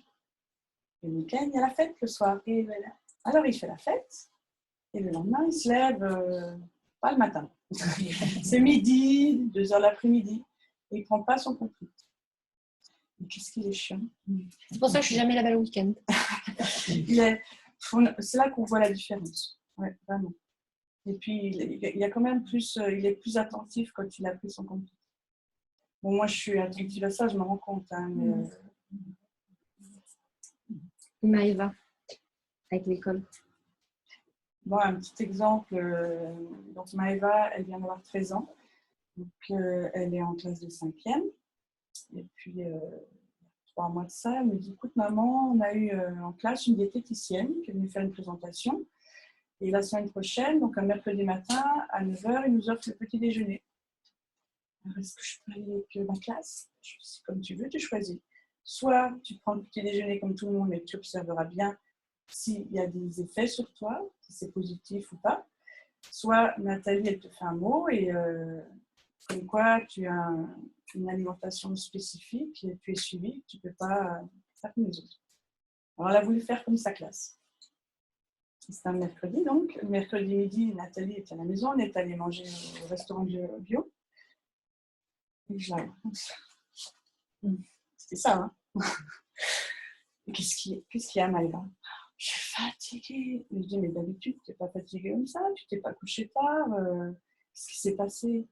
S5: Et le week-end, il y a la fête le soir. Et voilà. Alors, il fait la fête, et le lendemain, il se lève... pas le matin. C'est midi, 2h l'après-midi. Et il ne prend pas son conflit. Mais qu'est-ce qu'il est chiant.
S4: C'est pour ça que je suis jamais là-bas le week-end.
S5: C'est là qu'on voit la différence. Ouais, vraiment. Et puis, il y a quand même plus, il est plus attentif quand il a pris son computer. Bon, moi, je suis attentive à ça, je me rends compte. Hein, mais,
S4: Maëva, avec l'école.
S5: bon, un petit exemple. Donc, Maëva, elle vient d'avoir 13 ans. Donc, elle est en classe de 5e. Et puis, 3 mois de ça, elle me dit, écoute, maman, on a eu en classe une diététicienne qui est venue faire une présentation. Et la semaine prochaine, donc un mercredi matin, à 9h, il nous offre le petit déjeuner. Alors, est-ce que je peux aller avec ma classe? Je dis, comme tu veux, tu choisis. Soit tu prends le petit déjeuner comme tout le monde, mais tu observeras bien s'il y a des effets sur toi, si c'est positif ou pas. Soit Nathalie, elle te fait un mot et comme quoi tu as une alimentation spécifique et tu es suivi, tu ne peux pas faire comme les autres. Alors, elle a voulu faire comme sa classe. C'était un mercredi, donc. Le mercredi midi, Nathalie était à la maison, on est allé manger au restaurant bio. Et je la vois. C'était ça, hein. Qu'est-ce qu'il y a, Maëva? Je suis fatiguée. Je dis, mais d'habitude, tu n'es pas fatiguée comme ça, tu t'es pas couchée tard. Qu'est-ce qui s'est passé?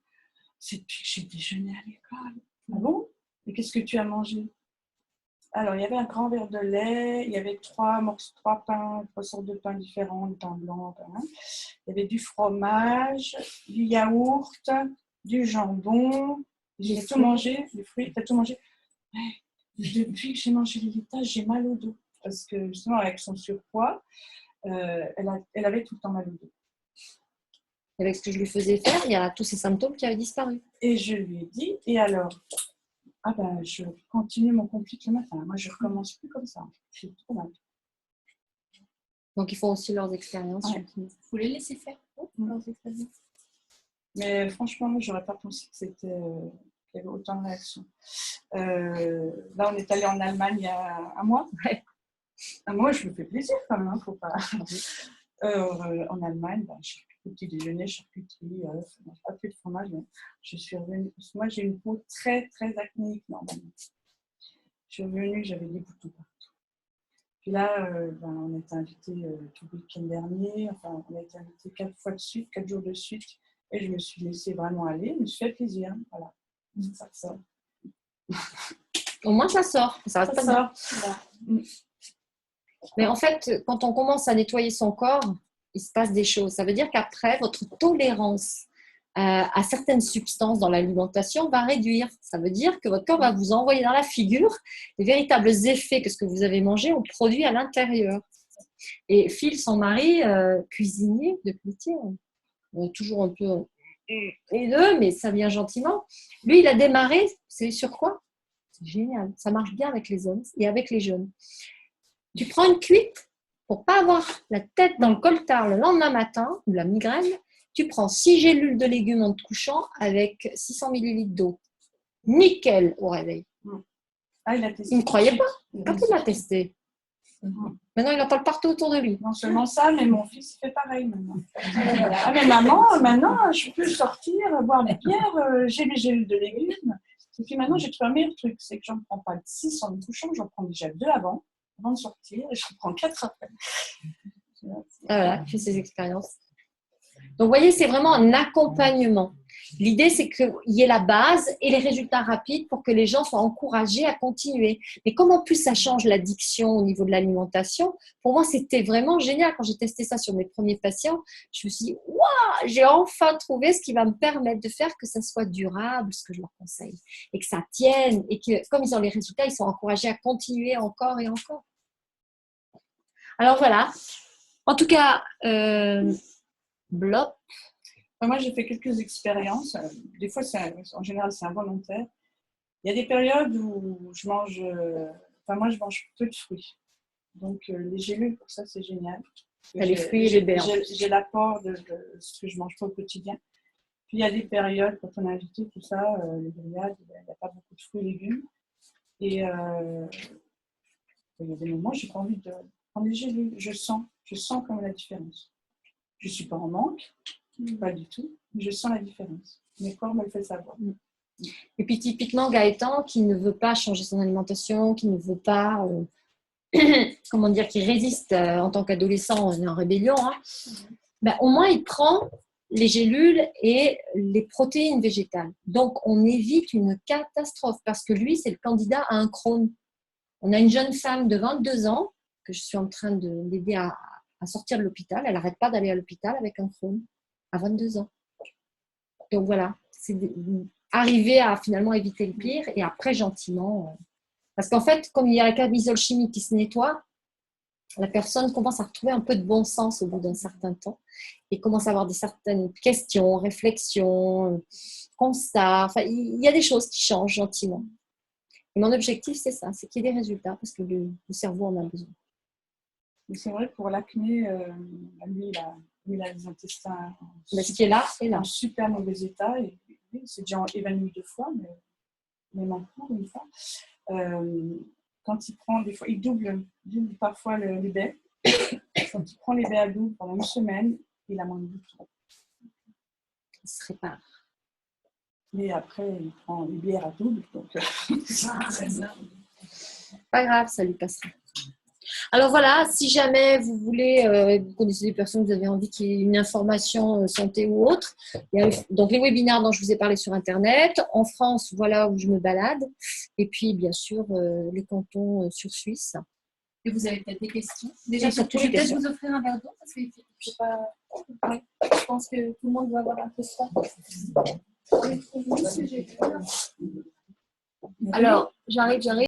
S5: C'est depuis que j'ai déjeuné à l'école. Ah bon? Et qu'est-ce que tu as mangé? Alors, il y avait un grand verre de lait, il y avait 3 pains, 3 sortes de pains différents, le pain blanc, hein. Il y avait du fromage, du yaourt, du jambon. J'ai tout mangé, des fruits, tu as tout mangé. Ouais. Depuis que j'ai mangé les laitages, j'ai mal au dos. Parce que justement, avec son surpoids, elle avait tout le temps mal au dos.
S4: Avec ce que je lui faisais faire, il y a tous ces symptômes qui avaient disparu.
S5: Et je lui ai dit, et alors? Ah ben, je continue mon complique le matin. Moi, je recommence plus comme ça. J'ai trop mal.
S4: Donc, ils font aussi leurs expériences.
S5: Ouais.
S1: Il faut les laisser faire. Leurs expériences.
S5: Mais franchement, moi, j'aurais pas pensé que qu'il y avait autant de réactions. Là, on est allé en Allemagne il y a un mois.
S4: Ouais.
S5: Un mois, je me fais plaisir quand même. Hein, faut pas. En Allemagne, au petit déjeuner, charcuterie, pas plus de fromage. Mais je suis revenue. Parce que moi, j'ai une peau très, très acnéique normalement. Je suis revenue, j'avais des boutons partout. Puis là, on a été invités tout le week-end dernier. Enfin, on a été invités 4 fois de suite, 4 jours de suite. Et je me suis laissée vraiment aller. Je me suis fait plaisir. Voilà. Ça sort.
S4: Au moins, ça sort. Ça reste pas
S5: sort.
S4: dedans. Mais en fait, quand on commence à nettoyer son corps, il se passe des choses. Ça veut dire qu'après, votre tolérance à certaines substances dans l'alimentation va réduire. Ça veut dire que votre corps va vous envoyer dans la figure les véritables effets que ce que vous avez mangé ont produit à l'intérieur. Et Phil, son mari, cuisinier de métier, on est toujours un peu les deux, mais ça vient gentiment. Lui, il a démarré, c'est sur quoi? C'est génial. Ça marche bien avec les hommes et avec les jeunes. Tu prends une cuite pour ne pas avoir la tête dans le coltard le lendemain matin ou la migraine. Tu prends 6 gélules de légumes en te couchant avec 600 ml d'eau. Nickel au réveil.
S5: Ah, il a testé.
S4: Il ne croyait pas quand il l'a testé. Maintenant, il en parle partout autour de lui.
S5: Non seulement ça, mais mon fils fait pareil maintenant. Ah, mais maman, maintenant, je peux sortir, boire des bières, j'ai mes gélules de légumes. Et puis maintenant, j'ai trouvé un meilleur truc, c'est que j'en prends pas 6 en me couchant, j'en prends déjà 2 avant de sortir, et je prends 4 après.
S4: Voilà, il fait ses expériences. Donc, vous voyez, c'est vraiment un accompagnement. L'idée, c'est qu'il y ait la base et les résultats rapides pour que les gens soient encouragés à continuer. Mais comme en plus, ça change l'addiction au niveau de l'alimentation, pour moi, c'était vraiment génial. Quand j'ai testé ça sur mes premiers patients, je me suis dit, waouh, j'ai enfin trouvé ce qui va me permettre de faire que ça soit durable, ce que je leur conseille, et que ça tienne, et que comme ils ont les résultats, ils sont encouragés à continuer encore et encore. Alors voilà. En tout cas, Blop.
S5: Moi, j'ai fait quelques expériences. Des fois, en général, c'est involontaire. Il y a des périodes où je mange, moi, je mange peu de fruits. Donc, les gélules, pour ça, c'est génial.
S4: Les fruits et les baies.
S5: J'ai l'apport de ce que je mange pas au quotidien. Puis, il y a des périodes, quand on a invité tout ça, les grillades, il n'y a pas beaucoup de fruits et légumes. Et il y a des moments où je n'ai pas envie de prendre les gélules. Je sens quand même la différence. Je ne suis pas en manque, pas du tout, mais je sens la différence. Mes corps me le fait savoir.
S2: Et puis typiquement Gaëtan qui ne veut pas changer son alimentation, qui ne veut pas, comment dire, qui résiste en tant qu'adolescent, on est en rébellion, hein, ben, au moins il prend les gélules et les protéines végétales. Donc on évite une catastrophe parce que lui c'est le candidat à un Crohn. On a une jeune femme de 22 ans que je suis en train de l'aider à sortir de l'hôpital. Elle n'arrête pas d'aller à l'hôpital avec un Crohn à 22 ans. Donc voilà, c'est arriver à finalement éviter le pire et après gentiment. Parce qu'en fait, comme il y a la camisole chimique qui se nettoie, la personne commence à retrouver un peu de bon sens au bout d'un certain temps et commence à avoir certaines questions, réflexions, constats. Enfin, il y a des choses qui changent gentiment. Et mon objectif, c'est ça, c'est qu'il y ait des résultats parce que le cerveau en a besoin.
S5: Mais c'est vrai que pour l'acné, lui, il a les intestins
S2: Mais ce qui est là, est là.
S5: en super mauvais état. Et, oui, c'est déjà évanoui 2 fois, mais même encore une fois. Quand il prend, des fois, il double parfois les baies. Quand il prend les baies à double pendant 1 semaine, il a moins de boutons.
S2: Il se répare.
S5: Et après, il prend les bières à double. Donc,
S2: Pas grave, ça lui passera. Alors voilà, si jamais vous voulez, vous connaissez des personnes, vous avez envie qu'il y ait une information santé ou autre, il y a donc les webinaires dont je vous ai parlé sur Internet. En France, voilà où je me balade. Et puis, bien sûr, les cantons sur Suisse.
S1: Et vous avez peut-être des questions. Déjà, je
S2: Et
S1: vais
S2: toutes les
S1: peut-être
S2: questions.
S1: vous offrir un verre d'eau parce que je sais pas. Ouais, je pense que tout le monde doit avoir un peu soif.
S2: Alors, j'arrive.